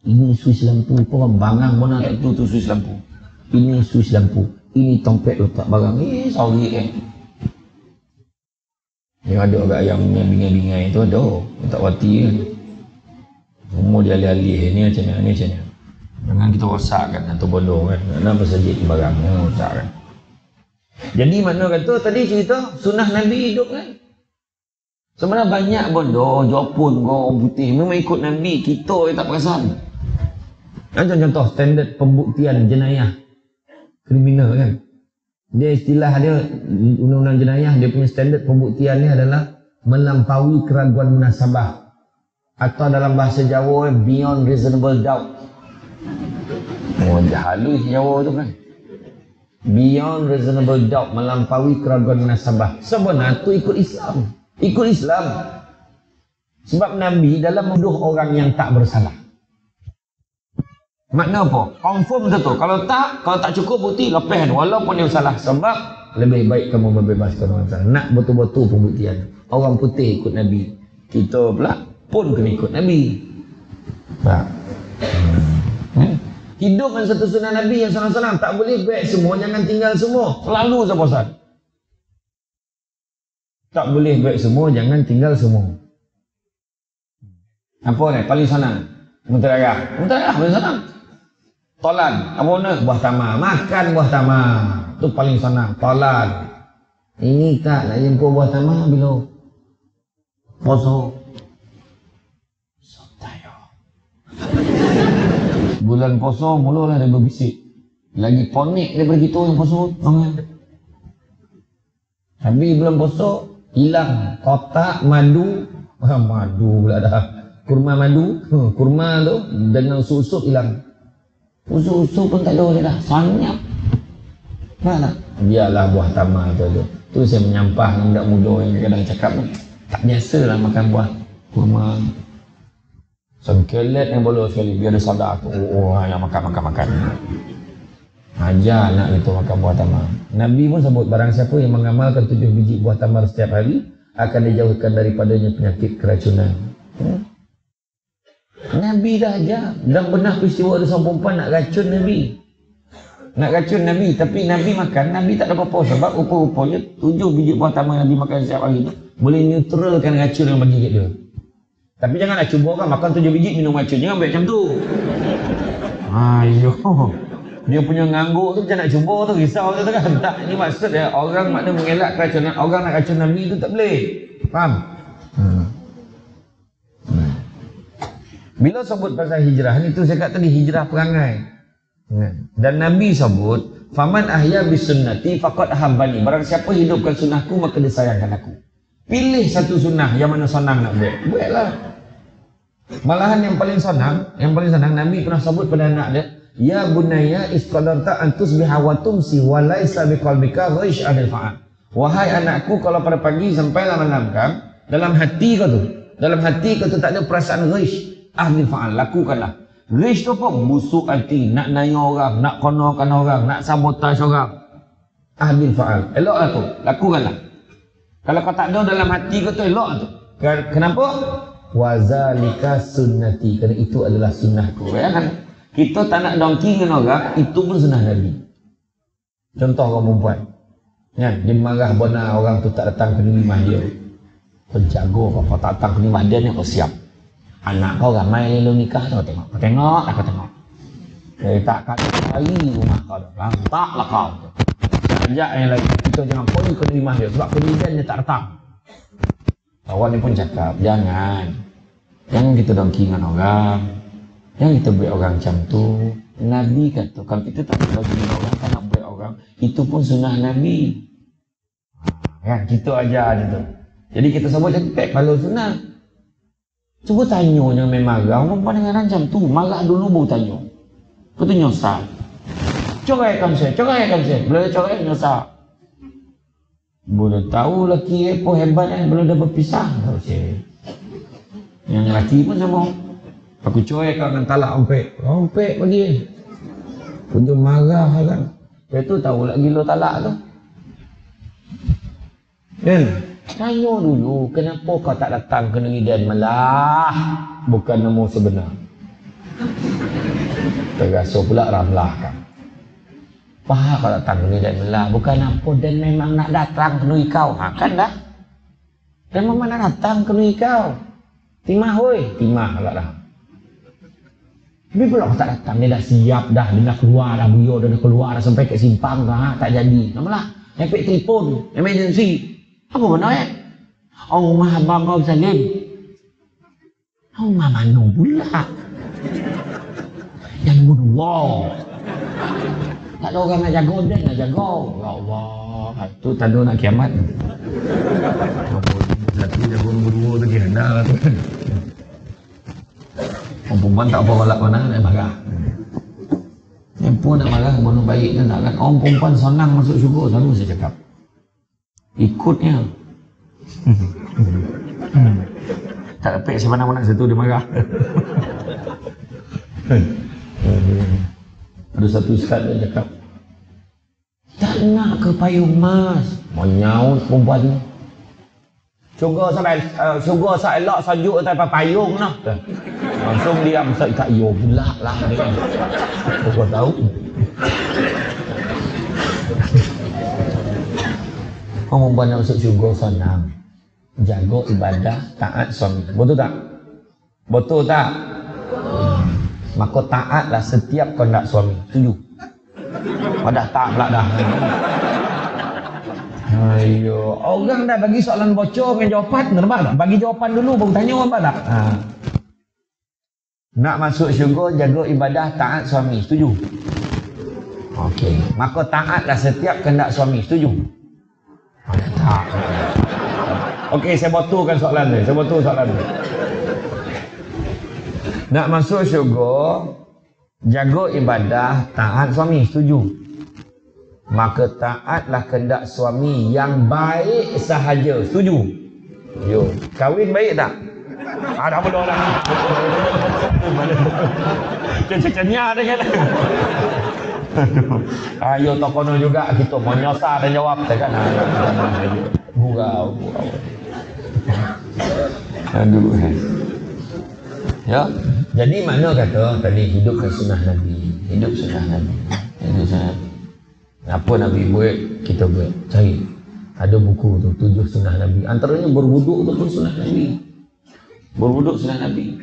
Ini Swiss lampu. Korang bangang mana tak tu Swiss lampu. Ini Swiss lampu. Ini tompet letak barang. Sorry kan? Yang ada agak yang bingai-bingai tu ada. Tak wati kan? Semua dia alih-alih ni macam ni macam ni. Jangan kita rosakkan atau bodoh kan. Nak bersajid barang rosak kan. Jadi makna kata tadi cerita sunnah Nabi hidup kan. Sebenarnya banyak bodoh, Jepun kau putih memang ikut Nabi, kita yang tak perasan. Contoh standard pembuktian jenayah kriminal kan. Dia istilah dia undang-undang jenayah, dia punya standard pembuktiannya adalah melampaui keraguan munasabah. Atau dalam bahasa Jawa beyond reasonable doubt. Oh, halus Jawa tu kan. Beyond reasonable doubt, melampaui keraguan nasabah. Sebenarnya tu ikut Islam. Ikut Islam. Sebab Nabi dalam menuduh orang yang tak bersalah. Makna apa? Confirm betul. Kalau tak cukup bukti, lepaskan walaupun dia salah. Sebab lebih baik kamu membebaskan orang salah. Nak betul-betul pembuktian. Orang putih ikut Nabi. Kita pula pun kena ikut Nabi. Tak. Hidup dengan satu sunnah Nabi yang senang-senang. Tak boleh baik semua, jangan tinggal semua. Selalu saya bosan. Tak boleh baik semua, jangan tinggal semua. Apa ni? Paling senang. Mutaragah. Mutaragah paling senang. Tolan. Apa ni? Buah tamar. Makan buah tamar. Itu paling senang. Tolan. Ini tak nak jumpa buah tamar bila poso. Bulan poso mulalah dia berbisik. Lagi ponik daripada kita yang poso. Tapi bulan poso hilang kotak madu. Madu pula dah. Kurma madu. Kurma tu dengan susu hilang. Susu pun tak ada dah. Sanyap. Mana? Biarlah buah tamar tu. Tu saya menyampah dengan budak muda yang kadang cakap tu. Tak biasa lah makan buah kurma. Sengkelet yang boleh sekali biar dia sadar tu. Yang makan. Ajar anak itu makan buah tamar. Nabi pun sebut barang siapa yang mengamalkan 7 biji buah tamar setiap hari akan dijauhkan daripadanya penyakit keracunan. Nabi dah ajar. Dan benar peristiwa ada seorang perempuan nak racun Nabi. Nak racun Nabi. Tapi Nabi makan, Nabi tak ada apa-apa. Sebab rupa-rupanya 7 biji buah tamar yang Nabi makan setiap hari tu boleh neutralkan racun yang bagi kat dia. Tapi janganlah cuba orang makan 7 biji minum racun. Jangan buat macam tu. Ayo. Dia punya ngangguk tu macam nak cuba tu. Risau tu kan. Tak, ini maksud dia. Orang makna mengelak keracunan. Orang nak racun Nabi tu tak boleh. Faham? Bila sebut pasal hijrah ni tu saya kata tadi hijrah perangai. Dan Nabi sebut, "Faman ahya bisunnati faqad ahabbani." Barang siapa hidupkan sunnahku maka dia sayangkan aku. Pilih satu sunnah yang mana senang nak buat. Buatlah. Malahan yang paling senang Nabi pernah sebut pada anak dia, "Ya bunayya isqadarta an tusbiha wa tumsi wa laisa biqalbika ghaish anil fa'al." Wahai anakku, kalau pada pagi sampailah malam kan, dalam hati kau tu tak ada perasaan ghaish anil fa'al, lakukanlah. Ghaish tu apa? Busuk hati, nak nanya orang, nak konorkan orang, nak sabotaj orang. Anil fa'al. Eloklah tu, lakukanlah. Kalau kau tak ada dalam hati kau tu elok tu. Kenapa? Wazalika sunnati. Kerana itu adalah sunnahku. Bayangkan, kita tak nak dongki dengan orang, itu pun sunnah Nabi. Contoh orang perempuan. Kan, dia marah benar orang tu tak datang ke rumah dia. Kau jago kau tak datang ke rumah dia ni, kau siap. Anak kau ramai lalu nikah tu, tengok. Kau tengok, aku tengok. Dia tak kali rumah kau dah. Lantaklah kau. Ajak yang lain, kita jangan pergi ke rumah dia sebab kemudian dia tak datang. Kawan ni pun cakap, jangan kita dongki dengan orang, jangan kita buat orang macam tu. Nabi kata, kalau kita tak dongki dengan orang, tak nak buat orang, itu pun sunnah Nabi. Kan, kita ajar je tu. Jadi kita sebut cakap, kalau sunnah, cuba tanya jangan main marah. Orang pandang macam tu, marah dulu baru tanya. Kau tu nyosal. Coraikan saya. Bila dia corai, nyosal. Boleh tahu lelaki apa hebat kan, bila dah berpisah. Tahu saya. Yang lelaki pun sama. Aku coraikan dengan talak ompek bagi. Dia marah kan. Dia tu tahu lagi lo talak tu. Kan? Tanya dulu, kenapa kau tak datang ke negeri dan Melah? Bukan nama sebenar. Terasa pula Ramlah kan. Wah, kau datang ke negeri dan Melah. Bukan apa, dan memang nak datang ke negeri kau. Kan dah? Dan memang nak datang ke negeri kau. Timah woi. Timah pula dah. Tapi pula kau tak datang, dia dah siap dah. Dia dah keluar dah, beliau dah keluar dah sampai ke simpang dah. Tak jadi. Namalah. Efek telefon, emergency. Apa benar ya? Oh, rumah abang kau Salim. Oh, rumah mana pula? Yang berdua. Tak ada orang nak jaga, dia nak jaga. Ya Allah, itu tanda nak kiamat. Lelaki jaga berdua tu kira lah tu. Orang perempuan tak apa balak mana, nak marah. Yang Apa nak marah, mana baik ke nak kan? Orang perempuan senang masuk syurga, selalu saya cakap. Ikutnya. Tak dapat saya mana-mana satu dia marah. Ada satu ustaz dia cakap, tak nak ke payung mas. Menyaut perempuan tu. Syurga saya elok sajuk atas payung lah. Langsung diam, saya tak yo pula lah dia. Kau tahu. Orang perempuan nak masuk syurga senang. Jaga ibadah, taat suami. Betul tak? Betul tak? Maka taatlah setiap kehendak suami. Setuju? Dah tak pula dah. Ayo, orang dah bagi soalan bocor dengan jawapan, nampak tak? Bagi jawapan dulu baru tanya, nampak tak? Nak masuk syurga, jaga ibadah, taat suami. Setuju? Okey. Maka taatlah setiap kehendak suami. Setuju? Tak. Okey, saya botolkan soalan ni. Nak masuk syurga, jaga ibadah, taat suami. Setuju? Maka taatlah kehendak suami yang baik sahaja. Setuju? Yo, kahwin baik tak? Dah belum lah. Cecenya ada kan? Ayo tokono juga kita mau nyosah dan jawab kan? Gurau. Aduh. Ya. Jadi mana kata tadi hidupkan sunnah Nabi. Hidup sunnah Nabi. Apa Nabi buat, kita buat. Cari. Ada buku tu, 7 sunnah Nabi. Antaranya berwuduk tu pun sunnah Nabi. Berwuduk sunnah Nabi.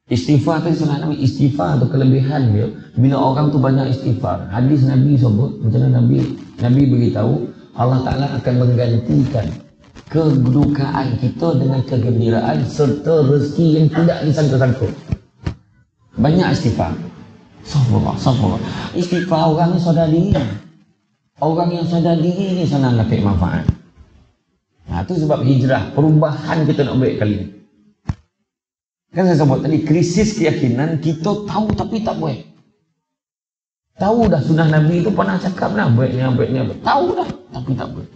Istighfar tu sunnah Nabi. Istighfar tu kelebihan dia. Bila orang tu banyak istighfar. Hadis Nabi sebut, macam mana Nabi beritahu, Allah Ta'ala akan menggantikan kedukaan kita dengan kegembiraan serta rezeki yang tidak disangka-sangka. Banyak istighfar. Sabarlah. Istighfar orang ni sadar diri. Orang yang sadar diri ni senang dapat manfaat. Itu sebab hijrah, perubahan kita nak buat kali ni. Kan saya sebut tadi, krisis keyakinan, kita tahu tapi tak buat. Tahu dah sunnah Nabi itu pernah cakap dah, baiknya. Tahu dah, tapi tak buat.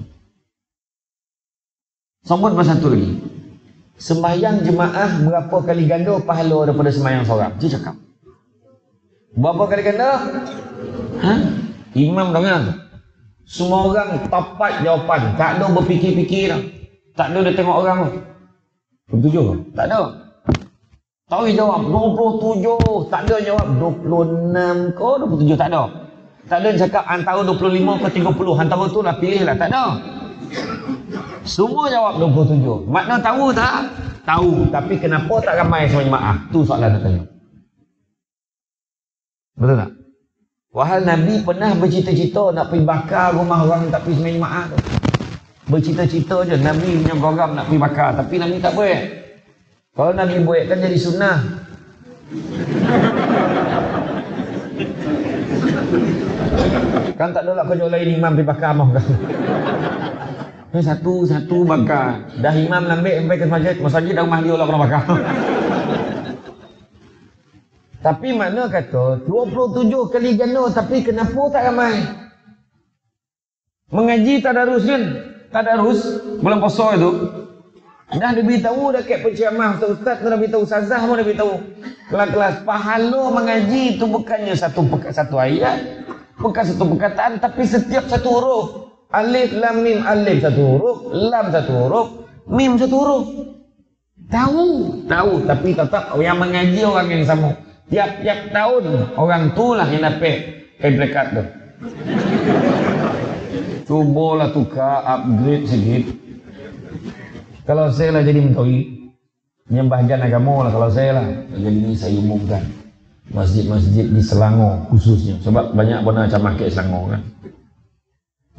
Sambut masa satu lagi. Sembahyang jemaah berapa kali ganda pahala daripada sembahyang seorang? Dia cakap. Berapa kali ganda? Imam dengar tu. Semua orang tepat jawapan. Tak ada berfikir-fikir dah. Tak ada dia tengok orang tu. 27? Tak ada. Tahu jawab 27. Tak ada jawab 26 ke 27. Tak ada. Tak ada cakap antara 25 ke 30. Antara tu lah pilih lah. Tak ada. Semua jawab 27. Makna tahu tak? Tahu. Tapi kenapa tak ramai semua jemaah? Tu soalan nak tanya. Betul tak? Wahal Nabi pernah bercita-cita nak pergi bakar rumah orang tak pergi sembahyang jemaah tu. Bercita-cita je Nabi punya program nak pergi bakar, tapi Nabi tak buat. Kalau Nabi buat kan jadi sunnah. Kan tak ada lah kerja lain imam pergi bakar mah kan. Satu bakar. Dah imam lambat sampai ke masjid dah rumah dia lah kena bakar. Tapi mana kata 27 kali ganda tapi kenapa tak ramai? Mengaji tadarus kan? Tadarus bulan puasa itu. Dah diberitahu dekat penceramah ustaz tu, dah beritahu ustazah pun dah beritahu. Kelas-kelas pahala mengaji itu bukannya satu ayat, bukan satu perkataan, tapi setiap satu huruf. Alif lam mim, alif satu huruf, lam satu huruf, mim satu huruf. Tahu, tapi tetap yang mengaji orang yang sama. Tiap-tiap tahun orang tu lah yang dapat peringkat tu. Cubalah tukar, upgrade sikit. Kalau saya lah jadi menteri, bahagian agama lah kalau saya lah. Jadi ni saya umumkan masjid-masjid di Selangor khususnya. Sebab banyak pernah macam market Selangor kan.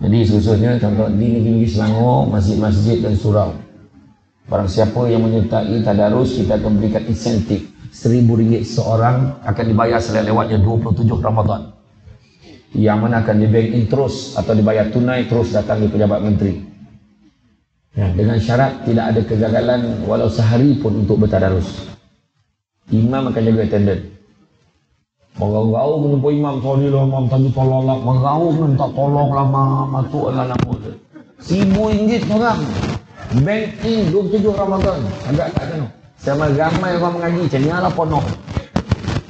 Jadi khususnya contoh di negeri Selangor, masjid-masjid dan surau. Barang siapa yang menyertai tadarus, kita akan berikan insentif. RM1,000 seorang akan dibayar selain lewatnya 27 Ramadan. Yang mana akan di-bank terus atau dibayar tunai terus datang di pejabat menteri. Dengan syarat tidak ada kegagalan walau sehari pun untuk bertadarus. Imam akan jaga attendance. Merau menjumpa imam, sorry lah imam, tadi tolong lah. Merau minta tolong lah matuk lah nama tu. RM1,000 orang. Banking 27 Ramadan. Agak tak kena. Sama ramai orang mengaji, macam lah penuh.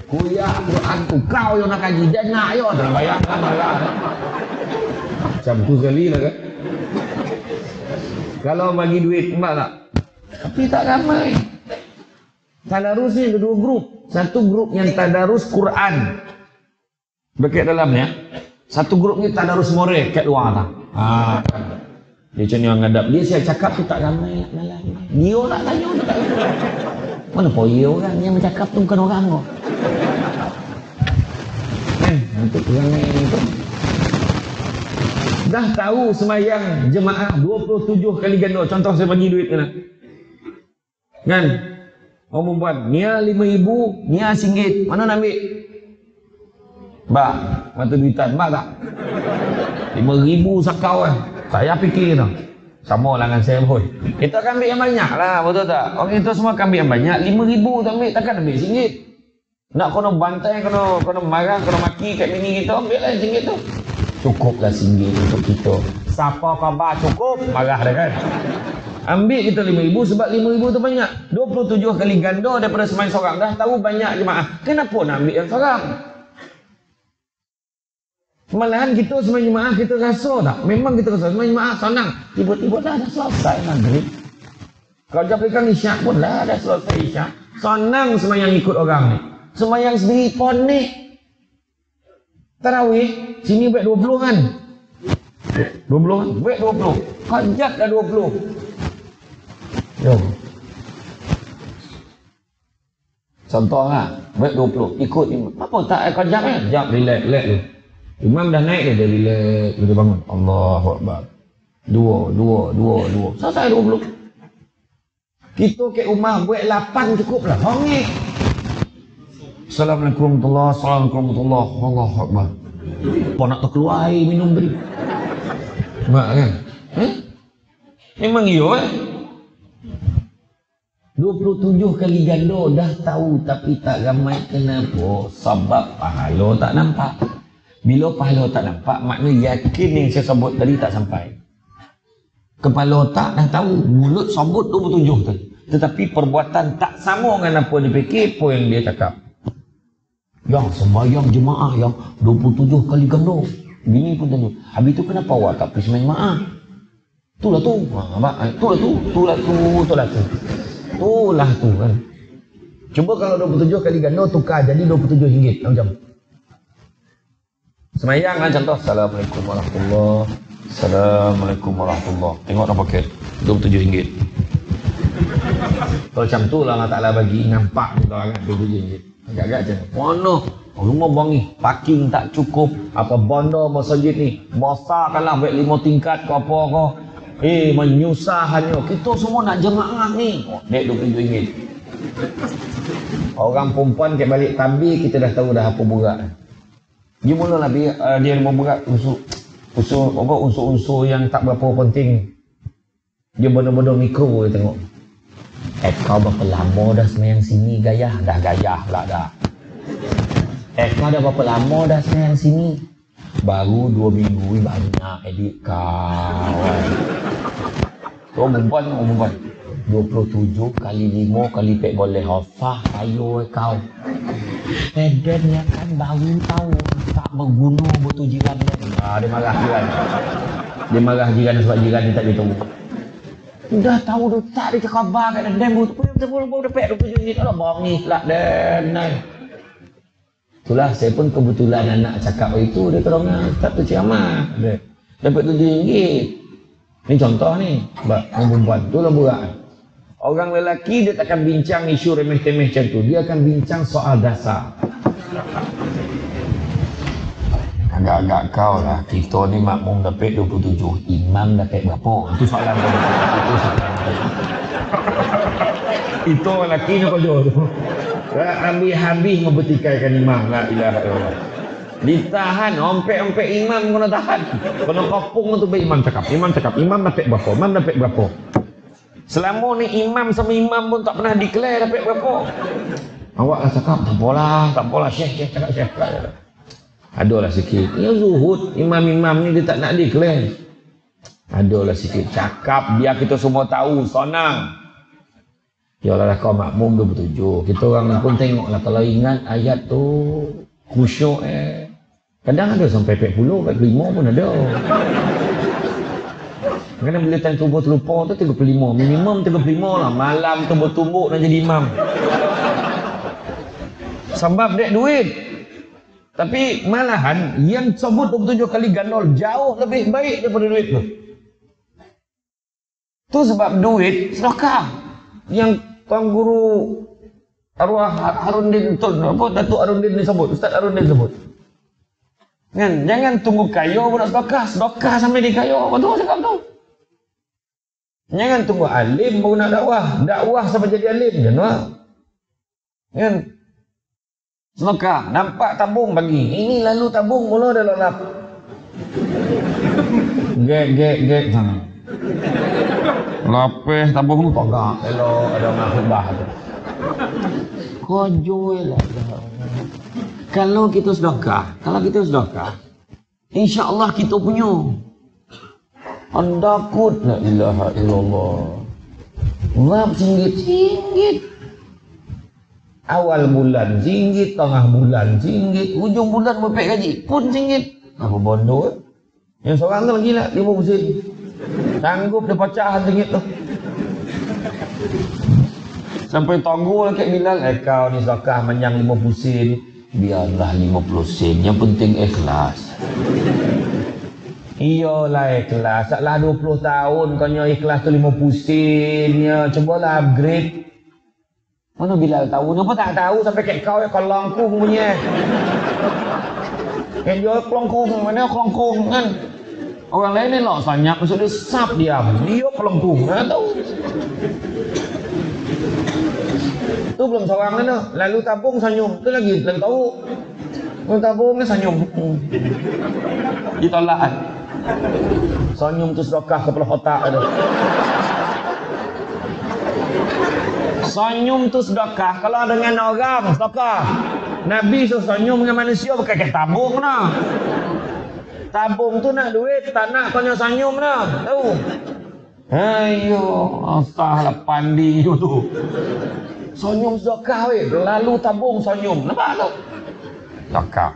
Kuliah Quran tu, kau yang nak kaji, dia nak yo, tak bayangkan lah. Macam tu sekali lah kan. Kalau bagi duit, nampak tak? Tapi tak ramai. Tadarus ni ada 2 grup. Satu grup yang tadarus Quran. Dekat dalamnya. Satu grup ni tadarus more kat luar tak. Dia macam ni orang ngadap. Dia saya cakap tu tak ramai nak malam. Dia nak tanya tu tak ramai. Mana poya orang yang bercakap tu bukan orang kok. Untuk ramai tu. Dah tahu semayang jemaah 27 kali ganda. Contoh saya bagi duit kena. Kan? Orang perempuan, Nia 5,000, Nia RM1. Mana nak ambil? Bak, mata duitan, bak tak? 5,000 sakau tak payah fikir tau. Sama lah dengan saya pun. Kita akan ambil yang banyak lah, betul tak? Orang kita semua akan ambil yang banyak. 5,000 tak ambil, takkan ambil RM1. Nak kena bantai, kena marah, kena maki kat bini kita, ambil lah RM1 tu. Cukuplah RM1 untuk kita. Siapa khabar cukup? Marah dah kan? Ambil kita 5,000 sebab 5,000 tu banyak. 27 kali ganda daripada semain seorang. Dah tahu banyak jemaah. Kenapa nak ambil yang seorang? Malahan kita semain jemaah kita rasa tak? Memang kita rasa semain jemaah senang. Tiba-tiba dah selesai maghrib. Kalau jadikan isyak pun dah selesai isyak. Senang semayang ikut orang ni. Semayang sendiri pun ni. Tarawih, sini baik 20 kan? 20 kan? Baik 20. Hajat dah 20. Jom. Contoh lah, baik 20, ikut imam. Apa tak kau jam kan? Jam, relax tu. Imam dah naik dia relax, dia bangun. Allahu Akbar. Dua. Selesai 20. Kita ke rumah buat 8 cukup lah. Hongik. Assalamualaikum warahmatullahi. Allahu Akbar. Apa nak terkeluar air minum tadi? Mak kan? Memang iya 27 kali ganda dah tahu tapi tak ramai. Kenapa? Sebab pahala tak nampak. Bila pahala tak nampak, makna yakin yang saya sebut tadi tak sampai. Kepala otak dah tahu, mulut sebut 27 tadi. Tetapi perbuatan tak sama dengan apa dia fikir, apa yang dia cakap. Yang sembahyang jemaah yang 27 kali ganda. Bini pun tanya, habis tu kenapa awak tak pergi sembahyang jemaah? Itulah tu. Itulah tu kan. Cuba kalau 27 kali ganda tukar jadi RM27 macam. Semayang kan contoh. Assalamualaikum warahmatullahi. Assalamualaikum warahmatullahi. Tengok dah paket RM27. Kalau macam tu lah Allah Ta'ala bagi nampak kita kan RM27. Agak-agak macam mana? Rumah bangi, parking tak cukup. Apa banda masjid ni? Besarkanlah baik 5 tingkat ke apa ke. Menyusahkannya. Kita semua nak jemaah ni. Dek RM27. Orang perempuan ke balik tabir, kita dah tahu dah apa berat. Dia mulalah dia memberat unsur-unsur yang tak berapa penting. Dia benar-benar mikro dia tengok. Kau berapa lama dah semayang sini gayah? Dah gayah lah dah. Kau dah berapa lama dah semayang sini? Baru 2 minggu banyak edit kau. Orang perempuan 27 kali 5 kali pek boleh hafah. Ayo kau. Dan yang kan baru tahu tak berguna betul jiran dia. Dia marah jiran. Dia marah jiran sebab jiran dia tak beritahu. Dah tahu dah tak ada khabar kat dan betul dah pek 27 tak bohong ni lah dan. Itulah saya pun kebetulan anak cakap itu dia tolong tak tu ceramah. Dapat RM7. Ni contoh ni, orang perempuan tu lah berat. Orang lelaki dia takkan bincang isu remeh-temeh macam tu. Dia akan bincang soal dasar. Agak-agak kau lah. Kita ni makmum dapat 27. Imam dapat berapa? Itu soalan kau. Itu soalan kau. Itu lelaki ni kau jauh tu. Habis-habis mempertikaikan imam. La ilaha illallah. Ditahan, ompek-ompek imam kena tahan. Kena kopung tu imam cakap. Imam dapat berapa? Imam dapat berapa? Selama ni imam sama imam pun tak pernah declare dapat berapa. Awak lah cakap, tak apalah, Syekh cakap Syekh. Adalah sikit. Ya zuhud, imam-imam ni dia tak nak declare. Adalah sikit cakap biar kita semua tahu, senang. Ya Allah kau makmum 27. Kita orang pun tengoklah kalau ingat ayat tu khusyuk kadang ada sampai 40, 45 pun ada. Kadang bila time tubuh terlupa tu 35, minimum 35 lah. Malam tu bertumbuk nak jadi imam. Sebab dek duit. Tapi malahan yang sebut 27 kali gandol jauh lebih baik daripada duit tu. Tu sebab duit sedekah. Yang Tuan Guru arwah Haruddin Datuk Haruddin ni sebut, Ustaz Haruddin sebut. Kan, jangan tunggu kaya baru nak sedekah, sedekah sampai dia kaya. Apa tu cakap tu? Jangan tunggu alim baru nak dakwah, dakwah sampai jadi alim jangan. Kan? Sedekah, nampak tabung bagi. Ini lalu tabung mula dah lelap. Gek sana. Lapis tabung tu togak. Elok ada orang khutbah tu. Kojol lah. Kalau kita sedekah, insya-Allah kita punya. Anda kut la ilaha illallah. Ngap singgit. Awal bulan singgit, tengah bulan singgit, ujung bulan berpek gaji pun singgit. Apa bondo? Yang seorang tu lagi lah 50 sen. Sanggup dia pecah singgit tu. Sampai tunggu lah Kak Bilal, kau ni zakah menyang 50 sen. Biarlah 50 sen, yang penting ikhlas. Iyalah ikhlas. Saklah 20 tahun kau nyo ikhlas tu 50 sen ya. Cubalah upgrade. Mana Bilal tahu? Kenapa tak tahu sampai kat kau yang kelongkung punya? Yang jual kelongkung, mana kelongkung kan? Orang lain ni lah sanyak, maksud dia sap diam. Dia kelongkung, tak tahu. Tu belum seorang ni. Lalu tabung senyum. Tu lagi tahu. Lalu tabung ni senyum. Ditolak kan? Senyum tu sedekah kepala otak ada. Senyum tu sedekah kalau dengan orang sedekah. Nabi senyum dengan manusia bukan ke tabung nah. Tabung tu nak duit, tak nak kau senyum nah. Tahu? Ayo, astaglah pandi tu. Senyum sedekah weh, lalu tabung senyum. Nampak tu? Sedekah.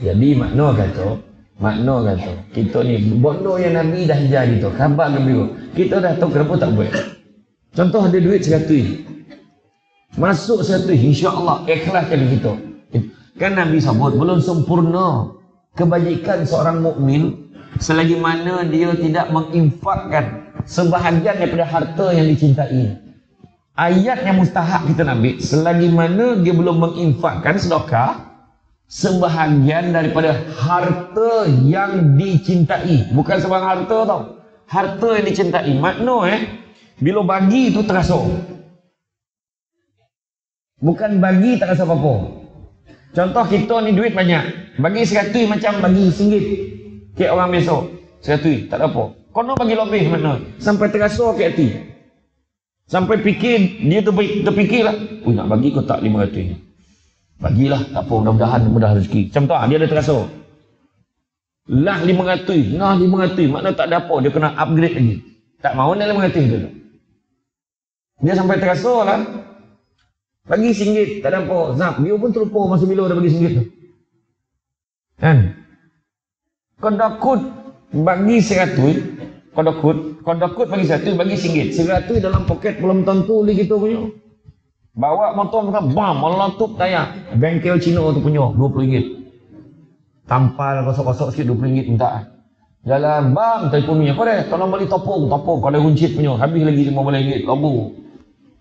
Jadi makna kata kita ni bondo yang Nabi dah ajar gitu. Khabar gembira. Kita dah tahu kenapa tak buat. Contoh ada duit 100. Masuk 100, insya-Allah ikhlaskan kita. Kan Nabi sebut belum sempurna kebajikan seorang mukmin selagi mana dia tidak menginfakkan sebahagian daripada harta yang dicintai. Ayat yang mustahak kita ambil selagi mana dia belum menginfakkan sedekah sebahagian daripada harta yang dicintai. Bukan sebarang harta tau. Harta yang dicintai. Makna bila bagi tu terasa. Bukan bagi tak rasa apa-apa. Contoh kita ni duit banyak. Bagi 100 macam bagi RM1. Kayak orang biasa. 100 tak ada apa. Kono bagi lebih makna. Sampai terasa ke hati. Sampai fikir, dia terfikirlah. Nak bagi kau tak 500. Bagilah, tak apa, mudah-mudahan mudah rezeki. Macam tu dia ada terasa. Lah 500, nah 500, makna tak ada apa, dia kena upgrade lagi. Tak mahu nak 500 tu. Dia sampai terasa lah. Bagi RM1, tak ada apa. Zap, dia pun terlupa masa bila dah bagi RM1 tu. Kan? Kodakut bagi 100, kodakut bagi 100, bagi RM1. 100 dalam poket belum tentu lagi kita punya. Bawa motor mereka, bam, meletup tayar. Bengkel Cina tu punya, RM20. Tampal kosok-kosok sikit, RM20 minta. Jalan, bang, telefon punya. Kau deh, tolong beli topong. Kau ada runcit punya. Habis lagi RM15, lobu.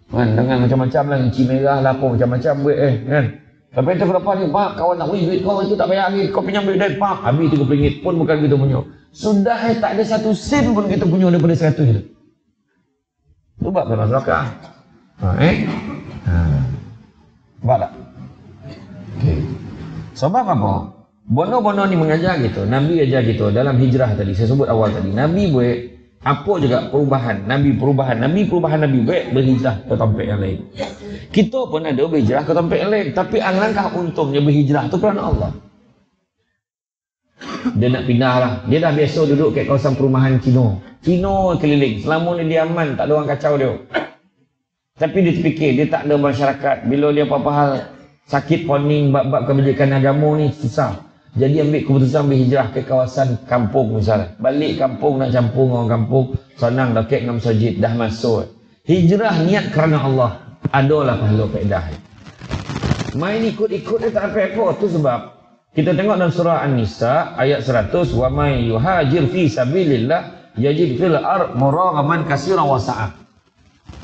Kan, dengan macam-macam lah, inci merah lah, apa, macam-macam duit kan. Sampai tu berapa ni, pak, kawan nak beli duit kau, itu tak payah lagi. Kau pinjam duit dia, pak, habis RM30 pun bukan kita punya. Sudah tak ada 1 sen pun kita punya daripada 100 itu. Cuba kalau sedekah. Nampak tak? Okay. Sebab apa? Bono-bono ni mengajar gitu. Nabi ajar gitu dalam hijrah tadi. Saya sebut awal tadi. Nabi buat Apa juga perubahan Nabi baik berhijrah ke tempat yang lain. Kita pun ada berhijrah ke tempat yang lain, tapi alangkah untungnya berhijrah tu kerana Allah. Dia nak pindah lah. Dia dah biasa duduk kat kawasan perumahan Cino keliling. Selama ni dia aman, tak ada orang kacau dia. Tapi dia terfikir, dia tak ada masyarakat. Bila dia apa-apa hal sakit poning bab-bab kebijakan agama ni susah. Jadi ambil keputusan berhijrah ke kawasan kampung misalnya. Balik kampung nak campur orang kampung, senang dah kek dengan masjid, dah masuk. Hijrah niat kerana Allah. Adalah pahala faedah. Main ikut-ikut dia tak apa-apa. Tu sebab kita tengok dalam surah An-Nisa ayat 100, wa may yuhajir fi sabilillah yajid fil ard muragaman katsiran wa sa'ah.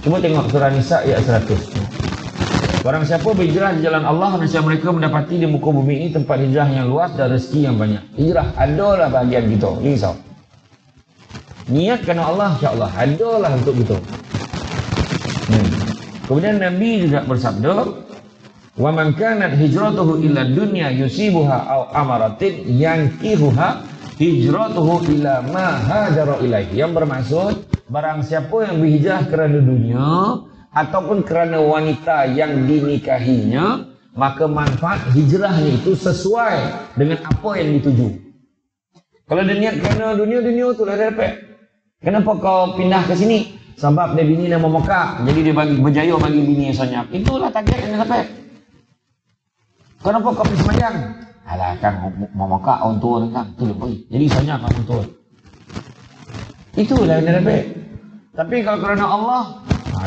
Cuma tengok surah An-Nisa ayat 100. Barang siapa berhijrah di jalan Allah, nescaya mereka mendapati di muka bumi ini tempat hijrah yang luas dan rezeki yang banyak. Hijrah adalah bahagian kita. Risau. Niat kerana Allah, insya-Allah adalah untuk kita. Kemudian Nabi juga bersabda, wa man kanat hijratuhu ila dunya yusibuha aw amaratin yankihuha hijratuhu ila ma hajara ilaihi. Yang bermaksud barang siapa yang berhijrah kerana dunia ataupun kerana wanita yang dinikahinya, maka manfaat hijrahnya itu sesuai dengan apa yang dituju. Kalau dia niat kerana dunia tu lah dia dapat. Kenapa kau pindah ke sini? Sebab dia bini nama Mekah, jadi dia bagi berjaya bagi bini yang senyap. Itulah target yang dia dapat. Kenapa kau pergi sembahyang? Alah kan mau Mekah orang tua kan, tu dia pergi. Jadi senyap orang tua. Itulah yang dia dapat. Tapi kalau kerana Allah,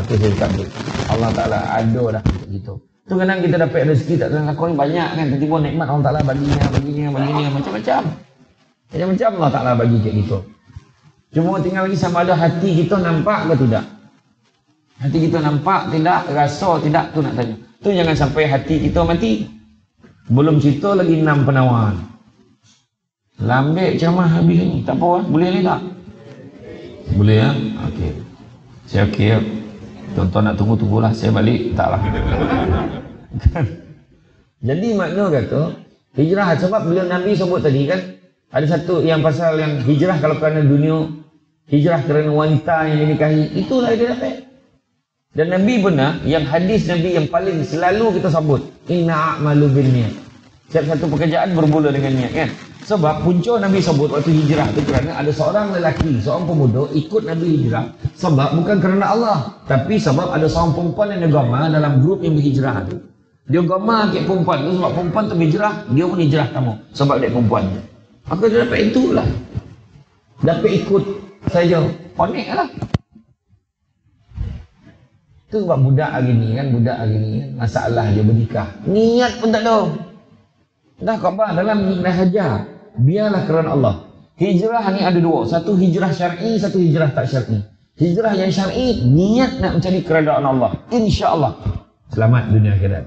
itu saya cakap dia. Allah Ta'ala ada dah gitu. Tu kadang kita dapat rezeki tak tahu lakon banyak kan, tiba-tiba nikmat Allah Ta'ala baginya macam-macam. Macam-macam Allah Ta'ala bagi kat kita. Cuma tinggal lagi sama ada hati kita nampak ke tidak. Hati kita nampak tidak, rasa tidak, tu nak tanya. Tu jangan sampai hati kita mati. Belum cerita lagi 6 penawaran. Lambek ceramah habis ni. Tak apa, boleh ni tak? Boleh ya? Okey. Saya okey ya. Tuan-tuan nak tunggulah, saya balik. Taklah. Jadi makna kata, hijrah sebab bila Nabi sebut tadi kan, ada satu yang pasal yang hijrah kalau kerana dunia, hijrah kerana wanita yang dinikahi, itulah dia dapat. Dan Nabi benar, yang hadis Nabi yang paling selalu kita sebut, inna a'malu binniyat. Setiap satu pekerjaan bermula dengan niat kan. Sebab punca Nabi sebut waktu hijrah itu kerana ada seorang lelaki, seorang pemuda ikut Nabi hijrah. Sebab bukan kerana Allah, tapi sebab ada seorang perempuan yang agama dalam grup yang berhijrah itu. Dia agama ke perempuan itu sebab perempuan tu berhijrah, dia pun hijrah kamu. Sebab dia perempuan. Maka dia dapat itulah. Dapat ikut saja. Konek lah. Itu sebab budak hari ni kan, masalah dia bernikah. Niat pun tak ada. Dah khabar dalam nikah hajar. Biarlah kerana Allah. Hijrah ni ada dua. Satu hijrah syar'i, satu hijrah tak syar'i. Hijrah yang syar'i, niat nak mencari keredaan Allah. InsyaAllah. Selamat dunia akhirat.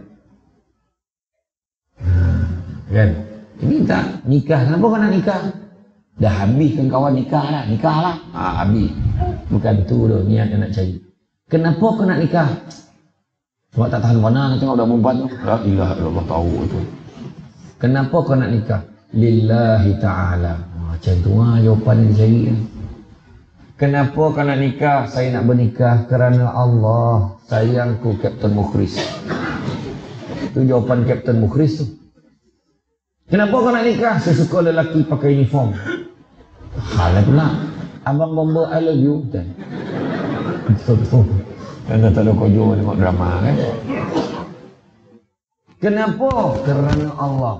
Kan? Ini tak nikah. Kenapa kau nak nikah? Dah habiskan kawan nikah lah. Habis. Bukan tu dah niat yang nak cari. Kenapa kau nak nikah? Sebab tak tahan mana nak tengok dah perempuan tu. La ilaha illallah, tahu tu. Kenapa kau nak nikah? Lillahi ta'ala. Macam tu lah jawapan yang dicari. Kenapa kau nak nikah? Saya nak bernikah kerana Allah. Sayangku Kapten Mukhris. Itu jawapan Kapten Mukhris tu. Kenapa kau nak nikah? Saya suka lelaki pakai uniform. Halah pula. Abang Bomba, I love you. Kan tak ada kojo tengok drama kan. Kenapa? Kerana Allah.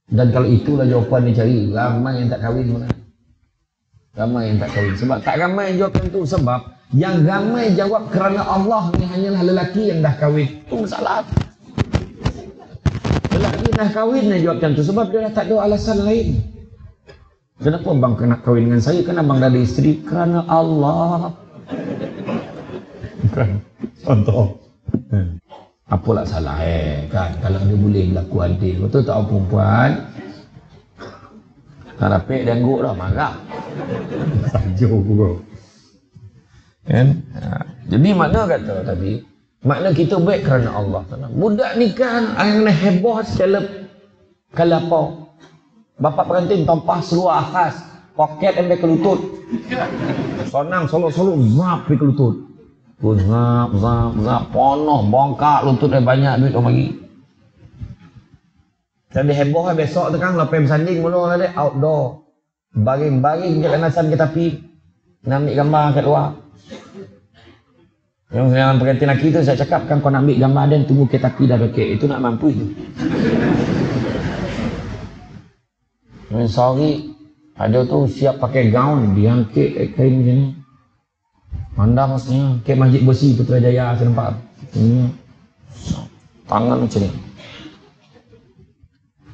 Dan kalau itulah jawapan dicari, ramai yang tak kahwin mana? Ramai yang tak kahwin. Sebab tak ramai yang jawab itu. Sebab yang ramai jawab kerana Allah ni hanyalah lelaki yang dah kahwin. Itu masalah. Lelaki dah kahwin dia jawab macam tu. Sebab dia dah tak ada alasan lain. Kenapa abang kena kahwin dengan saya? Kan abang dah ada isteri. Kerana Allah. Bukan. Contoh. Apalah salah kan. Kalau dia boleh berlaku adil. Betul tak perempuan? Tak dapat dia angguk dah. Marah. Saja bro. Kan? Jadi makna kata tadi. Makna kita baik kerana Allah. Budak nikah yang heboh sekali. Kalau apa? Bapak pengantin tompah seluar khas. poket sampai ke lutut. Sonang solok-solok zap ke lutut. Zap, ponoh, bongkak lutut banyak duit orang bagi. Jadi heboh lah besok tu kan, lepas bersanding mula lah dia, outdoor. Baring-baring je kanasan ke tepi. Nak ambil gambar kat luar. Yang pengantin lelaki tu saya cakap kan, kau nak ambil gambar dan tunggu ke tepi dah pakai. Itu nak mampu itu. Sorry, ada tu siap pakai gaun, diangkit kain macam ni. Mandang maksudnya, kayak Masjid Besi Putrajaya, saya nampak. Tangan macam ni.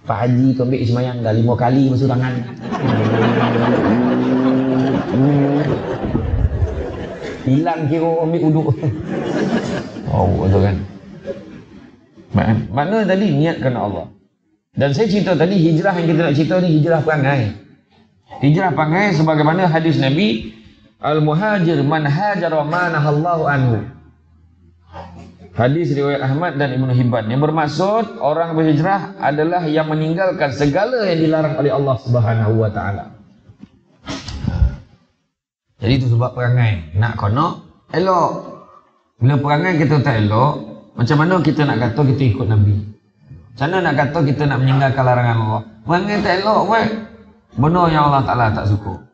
Pak Haji tu ambil semayang dah 5 kali masuk tangan. Hilang kira ambil uduk. Oh, betul kan? Mana tadi niat kerana Allah. Dan saya cerita tadi hijrah yang kita nak cerita ni hijrah perangai. Hijrah perangai sebagaimana hadis Nabi, al-muhajir man hajara ma nahallahu anhu. Hadis riwayat Ahmad dan Ibnu Hibban yang bermaksud orang berhijrah adalah yang meninggalkan segala yang dilarang oleh Allah Subhanahu wa taala. Jadi itu sebab perangai. Nak kono elok. Bila perangai kita tak elok, macam mana kita nak kata kita ikut Nabi? Macam mana nak kata kita nak meninggalkan larangan Allah? Perangai tak elok weh. Benar yang Allah Taala tak suka.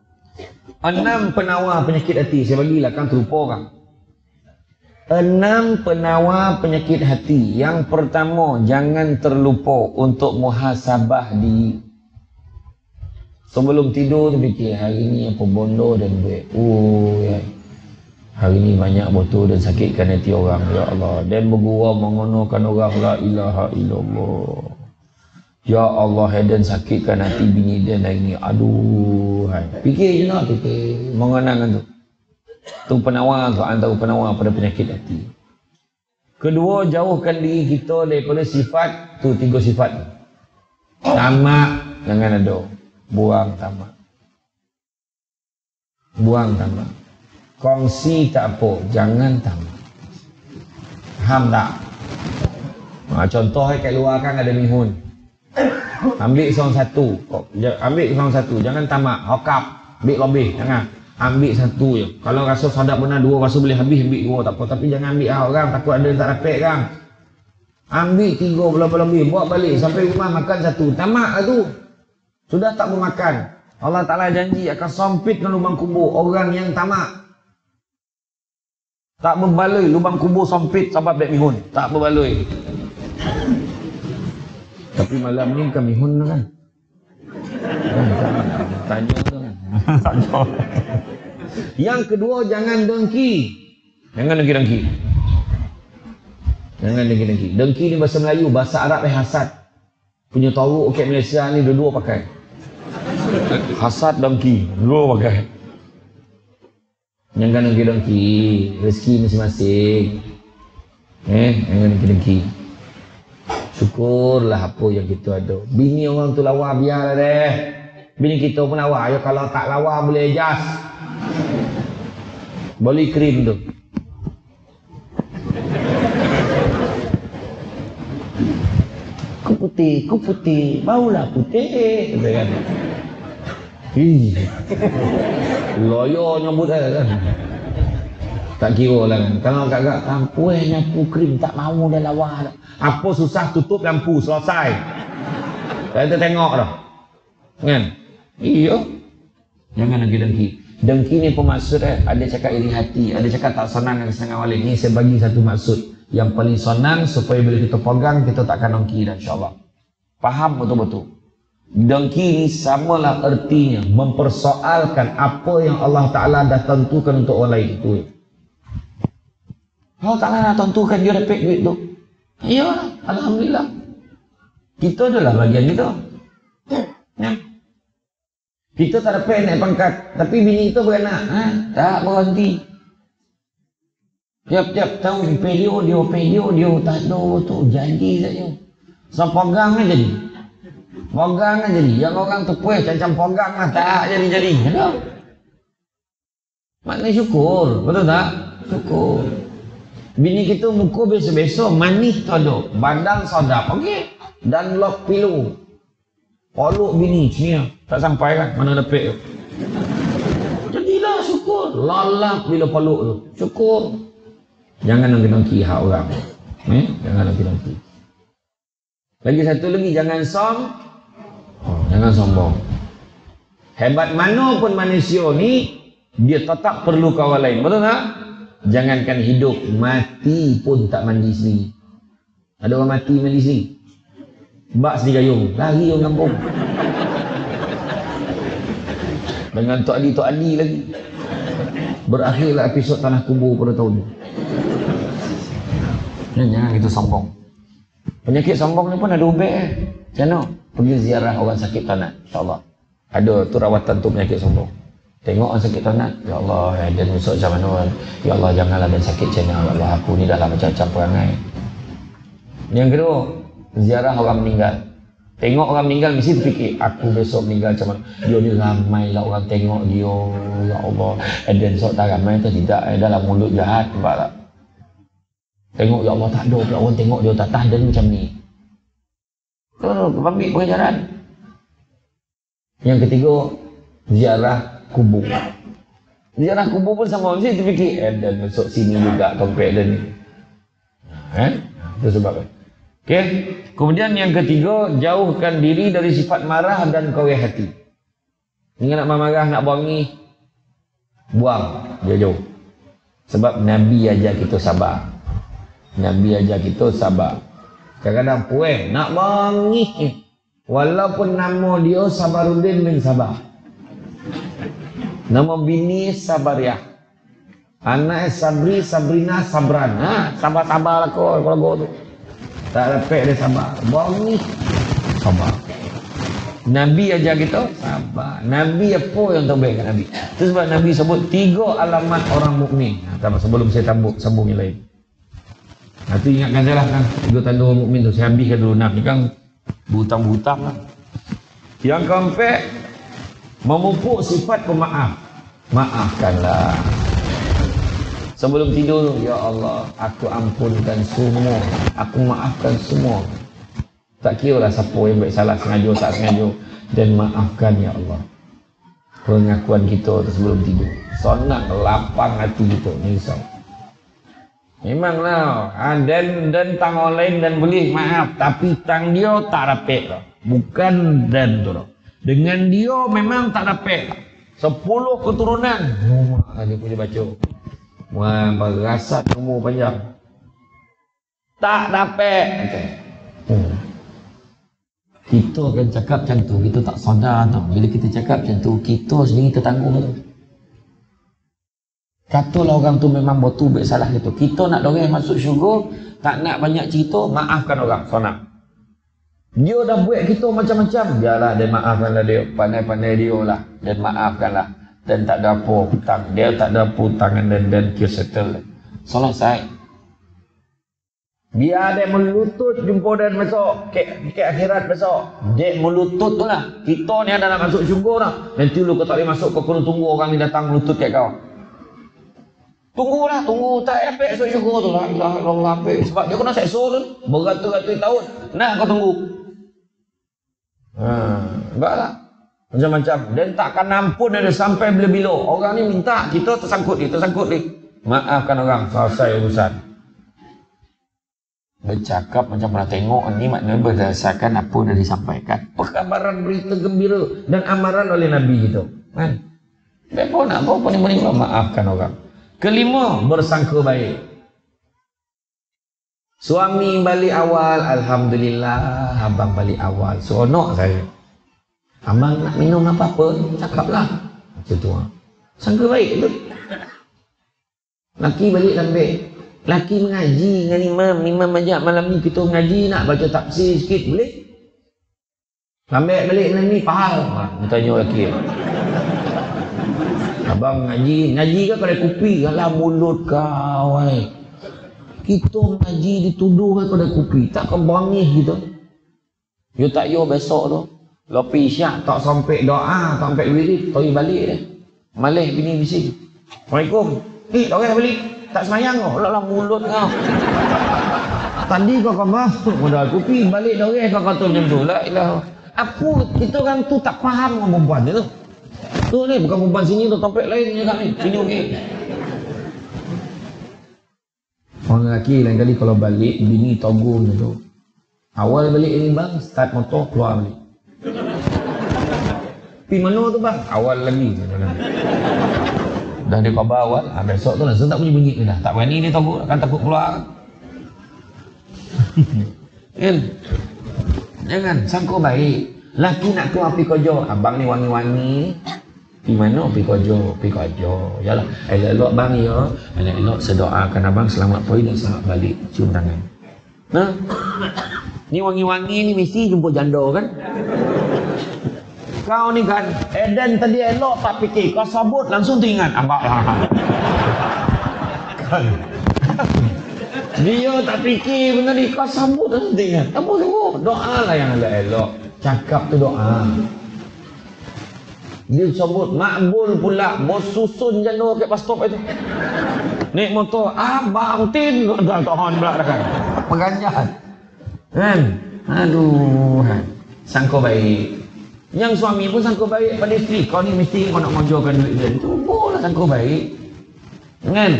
6 penawar penyakit hati. Saya bagilah kan terlupa orang. 6 penawar penyakit hati. Yang pertama, jangan terlupa untuk muhasabah diri. Sebelum tidur tu fikir, hari ni apa bondo dan duit. Ya. Hari ni banyak botol dan sakitkan hati orang. Ya Allah. Dan bergurau mengonokan orang. La ilaha illallah. Ya Allah, dan sakitkan hati bini dan hari ni. Aduh. Fikir je nak fikir. Mengenangkan tu. Tu penawar tu, antara penawar pada penyakit hati. Kedua, jauhkan diri kita daripada sifat tu, 3 sifat. Tamak, jangan ada. Buang tamak. Buang tamak. Kongsi tak apa, jangan tamak. Faham tak? Contoh kat luar kan ada mihun. Ambil seorang satu. Ambil seorang satu, jangan tamak. Hokap, ambil lebih, jangan. Ambil satu je. Kalau rasa sadap benar 2, rasa boleh habis, ambil 2 tak apa. Tapi jangan ambil orang, takut ada yang tak dapat kan. Ambil 3 lebih-lebih, buat balik sampai rumah makan satu. Tamak lah tu. Sudah tak bermakan. Allah Ta'ala janji akan sempitkan lubang kubur orang yang tamak. Tak berbaloi, lubang kubur sempit sebab beg mihun. Tak berbaloi. Tapi malam ni bukan mihun tu kan. Tanya tu kan. Tanya. Yang kedua, jangan dengki. Jangan dengki-dengki. Jangan dengki-dengki. Dengki ni bahasa Melayu, bahasa Arab hasad. Punya tahu okey Malaysia ni dua-dua pakai. Hasad dengki, dua pakai. Jangan dengki-dengki, rezeki masing-masing. Jangan dengki-dengki. Syukurlah apa yang kita ada. Bini orang tu lawa biarlah deh. Bini kita pun lawa. Ya kalau tak lawa boleh adjust. Boleh krim tu. Ku putih, maulah putih. Kata kan. Loyo nyambut kan. Tak kira lah kan. Kalau agak-agak lampu nyapu krim tak mau dah lawa dah. Apa susah tutup lampu selesai. Kita tengok dah. Kan? Iya. Jangan dengki-dengki. Dengki ni pemaksud ada cakap iri hati, ada cakap tak senang dengan setengah walik. Ni saya bagi satu maksud yang paling senang supaya bila kita pegang kita takkan dengki dah insya-Allah. Faham betul-betul. Dengki ni samalah ertinya mempersoalkan apa yang Allah Ta'ala dah tentukan untuk orang lain itu. Allah Ta'ala dah tentukan dia dapat duit tu. Ya, alhamdulillah. Kita adalah bagian kita. Ya. Kita tak dapat naik pangkat, tapi bini kita beranak. Tak berhenti. Tiap-tiap tahun dia tak ada tu janji saja. So pegang kan jadi. Pegang kan jadi. Yang orang tu puas macam pegang lah tak jadi-jadi. Ada. Maknanya syukur, betul tak? Syukur. Bini kita muka biasa-biasa, manis tu ada, badan sadap, okey. Dan lock pilu. Poluk bini sini tak sampai kan mana dapat tu. Jadilah syukur. Lalap bila poluk tu. Syukur. Jangan nangki-nangki hak orang. Jangan nangki-nangki. Lagi satu lagi, jangan jangan sombong. Hebat mana pun manusia ni, dia tetap perlu kawan lain. Betul tak? Jangankan hidup, mati pun tak mandi sendiri. Ada orang mati mandi sendiri. Bak sendiri gayung, lari orang kampung. Dengan Tok Ali lagi. Berakhirlah episod Tanah Kubur pada tahun ni. Jangan kita sombong. Penyakit sombong ni pun ada ubat Macam mana? Pergi ziarah orang sakit tanat, insyaAllah. Ada tu rawatan tu penyakit sombong. Tengok orang sakit tanat, ya Allah, dia masuk macam mana? Ya Allah, janganlah dia sakit macam mana. Ya Allah, aku ni dah lah macam-macam perangai. Yang kedua, ziarah orang meninggal. Tengok orang meninggal mesti terfikir, aku besok meninggal macam mana? Dia ni ramai lah orang tengok dia. Ya Allah, dan sok tak ramai tu tidak, dalam mulut jahat, nampak tak? Tengok ya Allah tak ada pula orang tengok dia tak tahan macam ni. Ambil pengajaran. Yang ketiga, ziarah kubur. Ziarah kubur pun sama mesti terfikir, dan masuk sini juga kompek dia ni. Itu sebab. Okey. Kemudian yang ketiga, jauhkan diri dari sifat marah dan kowe hati. Ingat nak marah, nak buang ni, buang, dia jauh. Sebab Nabi ajar kita sabar. Nabi ajar kita sabar. Kadang-kadang puas nak bangih. Walaupun nama dia Sabaruddin bin Sabah. Nama bini Sabariah. Anak Sabri, Sabrina, Sabran. Sabar-sabar lah kalau tu. Tak dapat dia sabar. Bangih. Sabar. Nabi ajar kita sabar. Nabi apa yang terbaik kat Nabi? Itu sebab Nabi sebut 3 alamat orang mukmin. Sebelum saya sambung yang lain. Nanti ingatkan saya lah kan, 3 tanda orang mukmin tu. Saya habiskan dulu nak ni kan berhutang-berhutang lah. Yang keempat, memupuk sifat pemaaf. Maafkanlah. Sebelum tidur, ya Allah, aku ampunkan semua. Aku maafkan semua. Tak kira lah siapa yang baik salah, sengaja tak sengaja. Dan maafkan ya Allah. Pengakuan kita tu sebelum tidur. Sonang lapang hati kita, ni risau. Memanglah, dan tang orang lain dan boleh maaf, tapi tang dia tak dapat lah. Bukan dan tu lah. Dengan dia memang tak dapat. 10 keturunan. Dia punya baca. Wah, berasat umur panjang. Tak dapat. Kita akan cakap macam tu, kita tak sadar tau. Bila kita cakap macam tu, kita sendiri tertanggung tu. Katalah orang tu memang betul baik salah gitu. Kita nak dorang masuk syurga, tak nak banyak cerita, maafkan orang, sonang. Dia dah buat kita macam-macam, biarlah dia maafkanlah dia, pandai-pandai dia lah, dan maafkanlah. Dan tak ada apa hutang, dia tak ada apa hutangan dan kira settle. Selesai. Biar dia melutut jumpa dan besok, ke akhirat besok. Dia melutut tu lah. Kita ni ada nak masuk syurga lah. Nanti lu kau tak boleh masuk, kau kena tunggu orang ni datang melutut kat kau. Tunggulah, tunggu tak efek esok syukur tu lah. Allah efek. Sebab dia kena seksa tu. Beratus-ratus tahun. Nah kau tunggu. Enggaklah. Macam-macam. Dan takkan ampun ada sampai bila-bila. Orang ni minta, kita tersangkut dia. Maafkan orang. Selesai urusan. Bercakap macam pernah tengok ni maknanya berdasarkan apa yang disampaikan. Perkabaran berita gembira dan amaran oleh Nabi kita. Kan? Apa nak apa ni maafkan orang. Kelima, bersangka baik. Suami balik awal, alhamdulillah, abang balik awal. Seronok saya. Abang nak minum apa-apa, cakaplah. Macam tu. Sangka baik tu. Laki balik lambat. Laki mengaji dengan imam ajak malam ni kita mengaji, nak baca tafsir sikit, boleh? Lambat balik malam ni, faham? Tanya laki. Abang ngaji ke kedai kopi? Alah mulut kau. Kita ngaji dituduh ke kedai kopi. Tak kebangih kita. You tak yo besok tu. Lopi isyak tak sampai doa, tak sampai wirid, tahu balik dia. Malih bini bising. Assalamualaikum. Orang balik tak semayang kau. Alah mulut kau. Tadi kau masuk modal kopi, balik dorang kau kata macam tu. La ilah. Apa kita orang tu tak faham dengan perempuan tu. Tu ni bukan perempuan sini tu, topik lain je kan ni. Sini okey. Orang lelaki lain kali kalau balik bini togur tu. Awal balik ni bang, start motor keluar balik. Pergi mana tu bang? Awal lagi. Dah dia khabar awal, besok tu langsung tak bunyi bunyi dah. Tak berani dia togur, akan takut keluar. Kan? Jangan sangka baik. Laki nak keluar pergi kerja, abang ni wangi-wangi. Pergi mana? Pergi kerja. Yalah, elok-elok bang ya. Elok-elok sedoakan abang selamat pergi dan selamat balik. Cium tangan. Nah. Ni wangi-wangi ni mesti jumpa janda kan? Kau ni kan, Eden tadi elok tak fikir, kau sabut langsung teringat abang lah. Dia tak fikir benda ni, kau sambut langsung teringat. Apa tu? Doa lah yang elok-elok. Cakap tu doa. Dia sambut, makbul pula. Bos susun janda kat bus stop itu. Naik motor, abang tin. Dah tahan pula dah kan. Penganjat. Kan? Aduh. Sangka baik. Yang suami pun sangka baik pada isteri. Kau ni mesti kau nak mojokan duit dia. Cubalah sangka baik. Kan?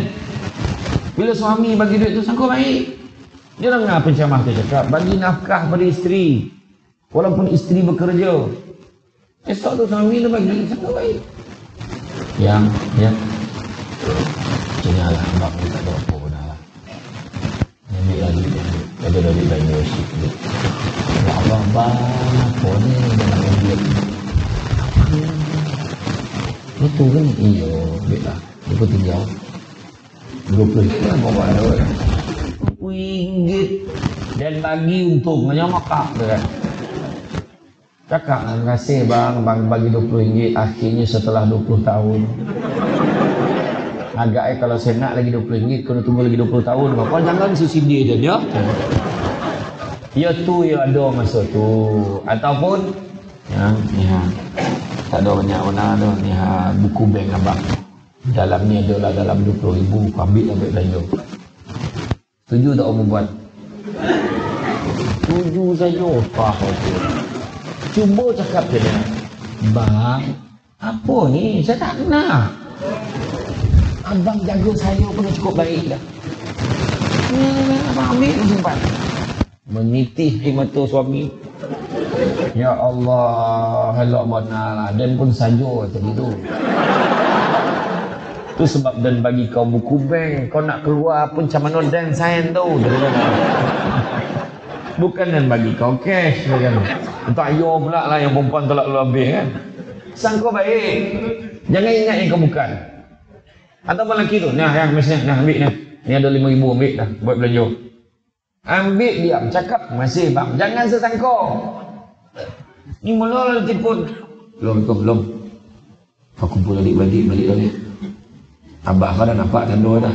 Bila suami bagi duit tu sangka baik. Dia dengar pencamah tu cakap, bagi nafkah pada isteri. Walaupun isteri bekerja. Esok tu suami dia bagi sangka baik. Ya. Janganlah abang ni tak ada apa pun dah lah. Ambil lagi dia. Ada dari universiti tu. Ya Allah bang, apa ni dalam duit. Betul kan? Iya, duit lah. Dia pun tinggal 20 lah bawa ada RM20 dan bagi untung hanya makak tu kan. Cakap terima kasih bang bagi RM20 akhirnya setelah 20 tahun. Agaknya kalau saya nak lagi RM20 kena tunggu lagi 20 tahun. Kau jangan subsidi je dia. Ya tu ya ada masa tu. Ataupun ya tak ada banyak mana tu ni buku bank abang. Dalam ni adalah dalam 20,000 ambil belanja. Setuju tak orang buat? Setuju saja. Faham tu. Cuba cakap je dia. Bang, apa ni? Saya tak nak. Abang jaga saya pun dah cukup baik dah. Abang ambil dan simpan. Menitih di mata suami. Ya Allah, helak benar dan pun saja tadi tu. Tu sebab dan bagi kau buku bank, kau nak keluar pun macam mana dan sign tu. Bukan dan bagi kau cash kan. Tak yo pula lah yang perempuan tolak lebih kan. Sangka baik. Jangan ingat yang kau bukan. Ataupun lelaki tu, nah yang mesnya, nah ambil ni. Ni ada 5,000 ambil dah buat belanja. Ambil diam, cakap masih bang. Jangan sesangka. Ni mula tipu. Belum. Kau kumpul adik-adik balik lagi. Abah kau dah nampak tanda dah.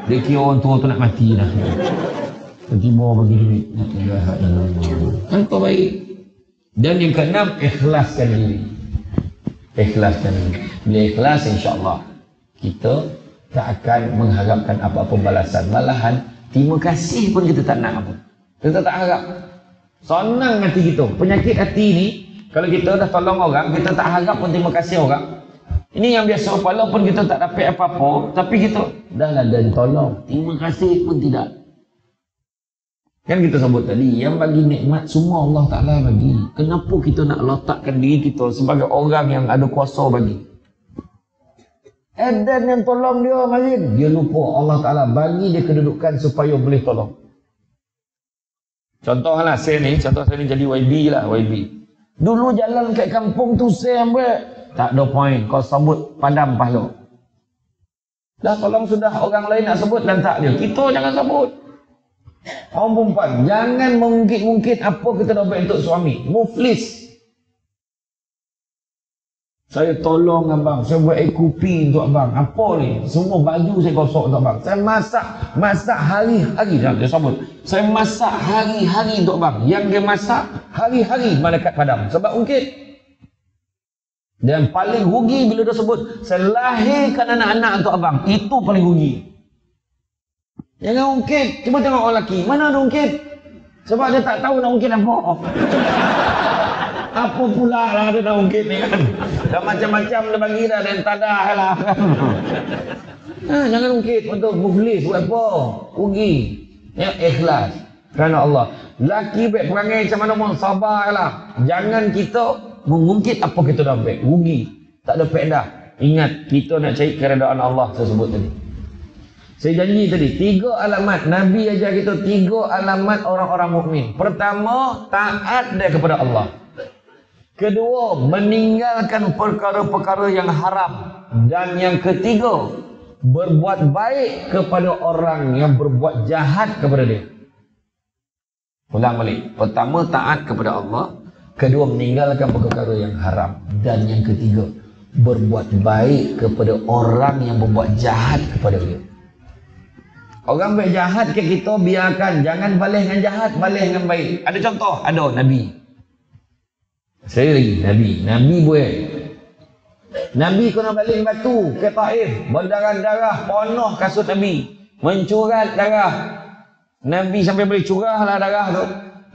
Dia kira orang tua tu nak mati dah. Tiba-tiba bagi duit. Kan kau baik. Dan yang keenam, ikhlaskan diri. Ikhlaskan diri. Bila ikhlas, insyaAllah kita tak akan mengharapkan apa-apa balasan. Malahan, terima kasih pun kita tak nak apa. Kita tak harap. Senang hati kita. Penyakit hati ni, kalau kita dah tolong orang, kita tak harap pun terima kasih orang. Ini yang biasa, walaupun kita tak dapat apa-apa, tapi kita dah lah dan tolong. Terima kasih pun tidak. Kan kita sebut tadi, yang bagi nikmat semua Allah Ta'ala bagi. Kenapa kita nak letakkan diri kita sebagai orang yang ada kuasa bagi? Edan yang tolong dia, Mazin. Dia lupa Allah Ta'ala bagi dia kedudukan supaya boleh tolong. Contohlah saya ni jadi YB lah, YB. Dulu jalan kat kampung tu saya ambil. Tak ada point, kau sebut padam pahala. Dah tolong sudah, orang lain nak sebut dan tak dia. Kita jangan sebut. Orang perempuan, jangan mengungkit-ungkit apa kita dah buat untuk suami. Muflis. Saya tolong abang, saya buat air kopi untuk abang. Apa ni? Semua baju saya gosok untuk abang. Saya masak hari-hari. Dia sebut. Saya masak hari-hari untuk abang. Yang dia masak hari-hari malaikat padam. Sebab ungkit. Dan paling rugi bila dia sebut, saya lahirkan anak-anak untuk abang. Itu paling rugi. Jangan ungkit. Cuba tengok orang lelaki. Mana ada ungkit? Sebab dia tak tahu nak ungkit apa. Apa pula lah dia nak ungkit ni kan. Dah macam-macam dia bagi dah dan tadah lah kan. Jangan ungkit untuk mukhlis buat apa? Rugi. Ya, ikhlas kerana Allah. Laki baik perangai macam mana pun sabarlah. Jangan kita mengungkit apa kita dah baik. Rugi. Tak ada faedah. Ingat kita nak cari keredaan Allah saya sebut tadi. Saya janji tadi 3 alamat Nabi ajar kita 3 alamat orang-orang mukmin. Pertama, taat dia kepada Allah. Kedua, meninggalkan perkara-perkara yang haram. Dan yang ketiga, berbuat baik kepada orang yang berbuat jahat kepada dia. Ulang balik. Pertama, taat kepada Allah. Kedua, meninggalkan perkara yang haram. Dan yang ketiga, berbuat baik kepada orang yang berbuat jahat kepada dia. Orang baik jahat ke kita biarkan. Jangan balas dengan jahat, balas dengan baik. Ada contoh? Ada, Nabi. Saya lagi, Nabi buat. Nabi kena balik batu ke Taif. Berdarah-darah, penuh kasut Nabi. Mencurat darah. Nabi sampai boleh curahlah darah tu.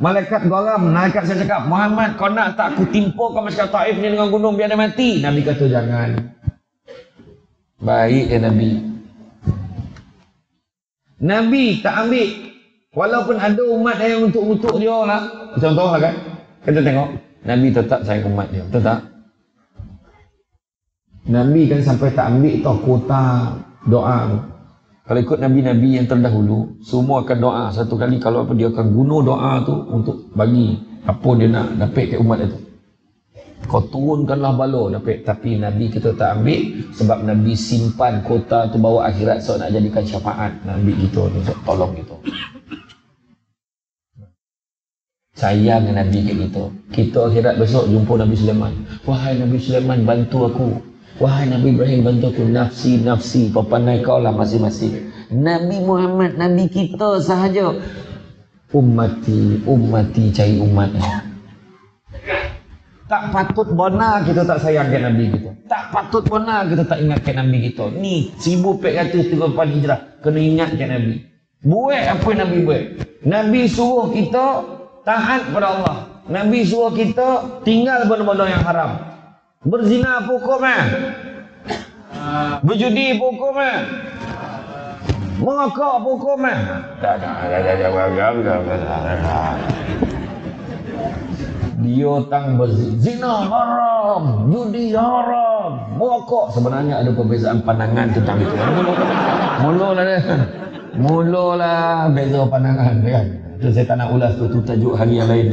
Malaikat garam, malaikat saya cakap, Muhammad kau nak tak aku timpa kau masyarakat Taif ni dengan gunung biar dia mati? Nabi kata jangan. Baik Nabi. Nabi tak ambil. Walaupun ada umat yang untuk dia lah. Contoh lah kan. Kita tengok. Nabi tetap sayang umat dia. Betul tak? Nabi kan sampai tak ambil tau kota doa. Kalau ikut Nabi-Nabi yang terdahulu, semua akan doa satu kali. Kalau apa dia akan guna doa tu untuk bagi apa dia nak dapat ke umat itu. Kau turunkanlah bala dapat. Tapi Nabi kita tak ambil sebab Nabi simpan kota tu bawa akhirat so nak jadikan syafaat. Nabi kita untuk tolong kita. Sayang Nabi kat kita. Kita akhirat besok jumpa Nabi Sulaiman. Wahai Nabi Sulaiman, bantu aku. Wahai Nabi Ibrahim, bantu aku. Nafsi, nafsi. Pandai kau lah masing-masing. Nabi Muhammad, Nabi kita sahaja. Ummati, ummati, cari umatnya. Tak patut benar kita tak sayang kat Nabi kita. Tak patut benar kita tak ingat kat Nabi kita. Ni 1434 Hijrah. Kena ingat kat Nabi. Buat apa Nabi buat? Nabi suruh kita taat pada Allah. Nabi suruh kita tinggal benda-benda yang haram. Berzina apa hukum berjudi apa hukum merokok apa hukum dia tang berzina haram, judi haram, merokok. Sebenarnya ada perbezaan pandangan tentang itu. Mulalah beza pandangan kan. Itu saya tak nak ulas tu tajuk hari yang lain.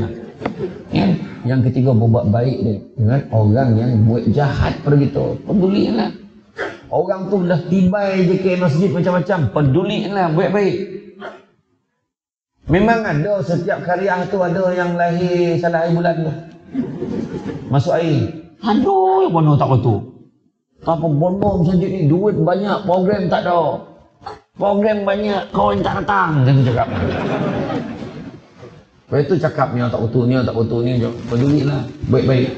Ya. Yang ketiga, berbuat baik dengan orang yang buat jahat pada kita. Pedulilah. Orang tu dah tibai je ke masjid macam-macam. Pedulilah, buat baik. Memang ada setiap karya tu ada yang lahir salah air bulan tu. Masuk air. Aduh, mana tak betul. Apa bombong masjid ni, duit banyak, program tak ada. Program banyak, kawan tak datang. Saya cakap. Lepas itu cakap ni tak betul, ni tak betul, ni pedulilah, baik-baik.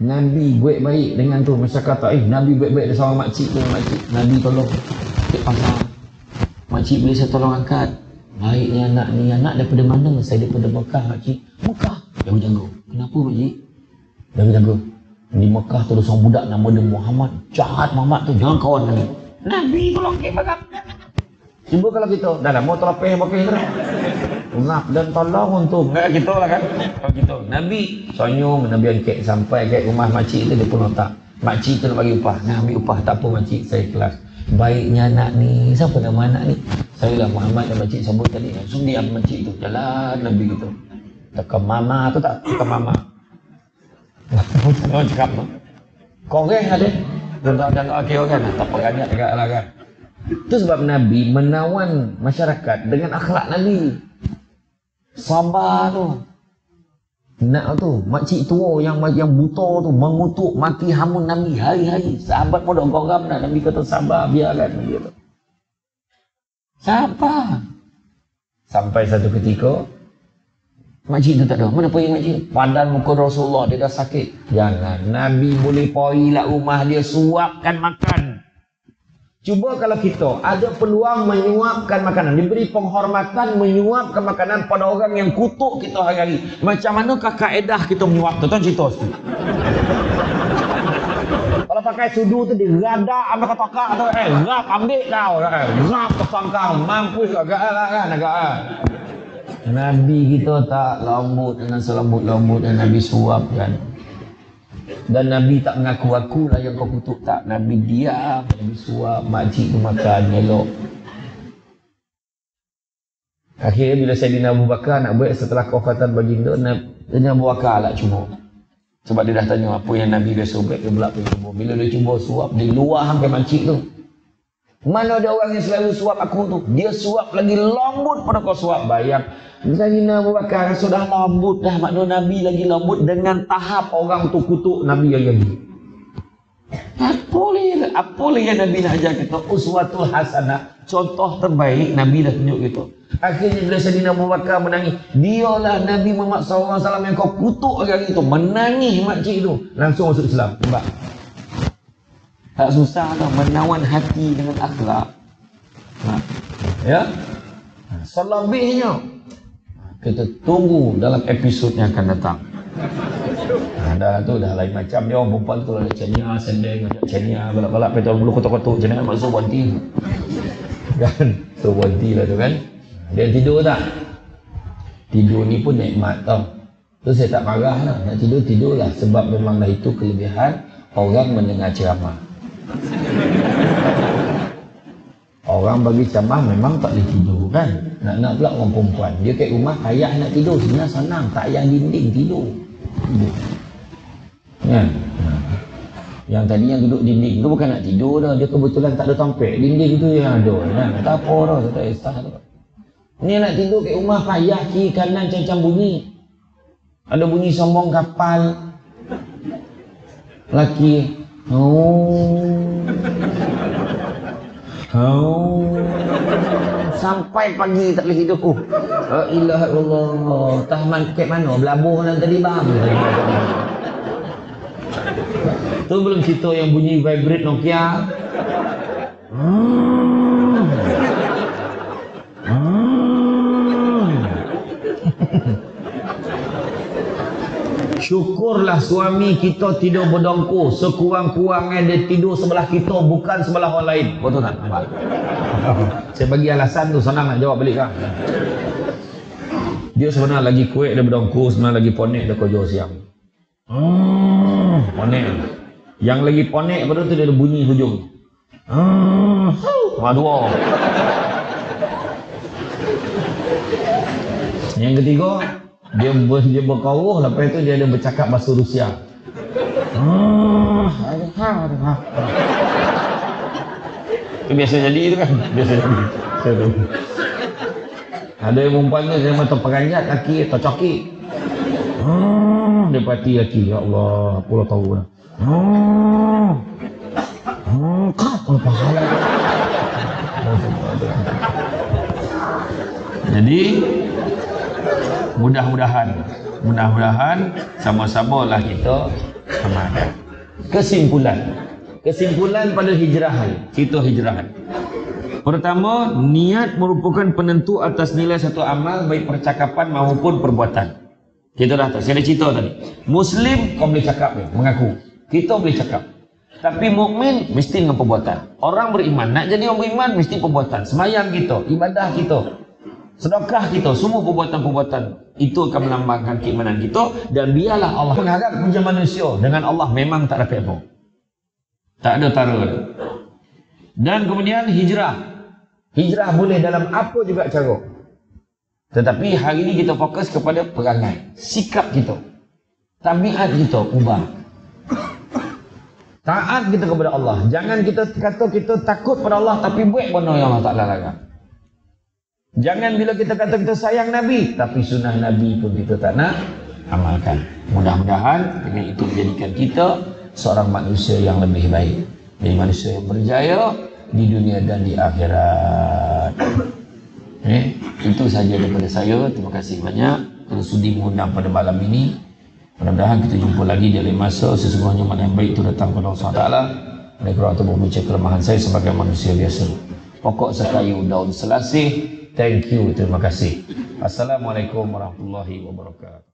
Nabi buat baik dengan tu. Masyarakat Taif, Nabi buat baik dengan seorang makcik tu, makcik. Nabi tolong cik pasar. Makcik boleh saya tolong angkat. Baiknya anak ni, anak daripada mana? Saya daripada Mekah, makcik. Mekah? Dia jaga. Kenapa makcik? Dia jaga. Di Mekah tu ada seorang budak nama dia Muhammad. Jahat Muhammad tu, jangan kawan lagi. Nabi tolong ke bagam. Cuba kalau kita, dah lama terapih terus. Nak dan tolong untuk kita lah kan. Kalau kita Nabi senyum, Nabi angkat sampai ke rumah makcik tu dia pun otak. Makcik tu nak bagi upah. Nah, ambil upah tak apa makcik, saya ikhlas. Baiknya anak ni, siapa nama anak ni? Saya lah Muhammad dan makcik sebut tadi. Langsung dia makcik tu jalan Nabi gitu. Tekan mama tu tak, tekan mama. Orang cakap tu. Koreng ada. Dan okey kan. Tak peranyak juga lah kan. Itu sebab Nabi menawan masyarakat dengan akhlak Nabi. Sabar tu. Nak tu, makcik tua yang buta tu mengutuk maki hamun Nabi hari-hari. Sahabat pun dah geram dah. Nabi kata sabar, biarkan dia tu. Sabar. Sampai satu ketika makcik tu tak ada. Mana pergi makcik? Pandang muka Rasulullah, dia dah sakit. Jangan. Nabi boleh pergi lah rumah dia, suapkan makan. Cuba kalau kita ada peluang menyuapkan makanan, diberi penghormatan menyuapkan makanan pada orang yang kutuk kita hari-hari. Macam manakah kaedah kita menyuap? Tuan cerita sikit. Kalau pakai sudu tu diradak ambil kotak tu, rap ambil kau, rap pasang kau, mampus agak kan agak. Nabi kita tak lembut dengan selembut-lembut yang Nabi suapkan. Dan Nabi tak mengaku-aku lah yang kau kutuk, tak. Nabi diam, Nabi suap, makcik tu makan, elok. Akhirnya bila Sayyidina Abu Bakar nak buat setelah kewafatan baginda, Sayyidina Abu Bakar lah cuma. Sebab dia dah tanya apa yang Nabi biasa buat, dia pula pergi cuba. Bila dia cuba suap, dia luar sampai makcik tu. Mana ada orang yang selalu suap aku tu? Dia suap lagi lembut pada kau suap. Bayang. Sayyidina Abu Bakar sudah lembut dah. Maknanya Nabi lagi lembut dengan tahap orang tu kutuk Nabi lagi. Apa lagi yang Nabi nak ajar kita? Uswatul hasanah. Contoh terbaik Nabi dah tunjuk kita. Akhirnya bila Sayyidina Abu Bakar menangis, dialah Nabi Muhammad SAW yang kau kutuk hari itu. Menangis makcik tu. Langsung masuk Islam. Nampak? Tak susah tau menawan hati dengan akhlak. Ya? Selebihnya kita tunggu dalam episod yang akan datang. Dah tu dah lain macam dia orang perempuan tu ada cenia, sendeng, ada cenia, balap-balap petrol bulu kotak-kotak macam mana maksud wanti. Kan? So wanti lah tu kan. Dia tidur tak? Tidur ni pun nikmat tau. Tu saya tak marah lah. Nak tidur lah. Sebab memanglah itu kelebihan orang mendengar ceramah. Orang bagi ceramah memang tak boleh tidur kan. Nak pula orang perempuan. Dia kat rumah ayah nak tidur. Sebenarnya senang. Tak payah dinding tidur. Kan? Yang tadi yang duduk dinding tu bukan nak tidur dah. Dia kebetulan tak ada tampek. Dinding tu yang ada. Kan? Tak apa dah. Tak kisah dah. Ni nak tidur kat rumah payah kiri kanan macam bunyi. Ada bunyi sombong kapal. Laki. Sampai pagi tak boleh hidup. La ilaha illallah. Tahaman kat mana? Berlabuh dalam tadi bang. Tu belum cerita yang bunyi vibrate Nokia. Syukurlah suami kita tidur berdongkur. Sekurang-kurangnya dia tidur sebelah kita, bukan sebelah orang lain. Betul tak? Nampak? Saya bagi alasan tu, senang nak jawab balik kan? Dia sebenarnya lagi kuat dia berdongkur, sebenarnya lagi ponek dia kerja siang. Ponek. Yang lagi ponek pada tu dia ada bunyi hujung. Dua. Yang ketiga, dia berkauruh, lepas tu dia ada bercakap bahasa Rusia. Itu biasa jadi itu kan? Biasa jadi. Ada yang perempuan tu dia macam peranjat laki atau coki. Dia perhati laki. Ya Allah, aku dah tahu dah. Kalau pahala. Jadi mudah-mudahan sama-sama lah kita amalkan. Kesimpulan pada hijrahan, cerita hijrahan. Pertama, niat merupakan penentu atas nilai satu amal, baik percakapan maupun perbuatan. Kita dah tahu, saya dah cerita tadi. Muslim kau boleh cakap, mengaku. Kita boleh cakap. Tapi mukmin mesti dengan perbuatan. Orang beriman, nak jadi orang beriman mesti perbuatan. Semayang kita, ibadah kita, sedekah kita, semua perbuatan-perbuatan itu akan melambangkan keimanan kita. Dan biarlah Allah mengharap puja manusia. Dengan Allah memang tak ada apa. Tak ada tara. Dan kemudian hijrah boleh dalam apa juga cara. Tetapi hari ini kita fokus kepada perangai, sikap kita, tabiat kita ubah. Taat kita kepada Allah. Jangan kita kata kita takut pada Allah tapi buat benda yang Allah Ta'ala larang. Jangan bila kita kata kita sayang Nabi, tapi sunnah Nabi pun kita tak nak amalkan. Mudah-mudahan dengan itu menjadikan kita seorang manusia yang lebih baik. Jadi manusia yang berjaya di dunia dan di akhirat. Itu saja daripada saya. Terima kasih banyak kerana sudi mengundang pada malam ini. Mudah-mudahan kita jumpa lagi di lain masa. Sesungguhnya mana yang baik itu datang pada Allah SWT. Negara tubuh bincang kelemahan saya sebagai manusia biasa. Pokok sekayu daun selasih. Thank you, terima kasih. Assalamualaikum warahmatullahi wabarakatuh.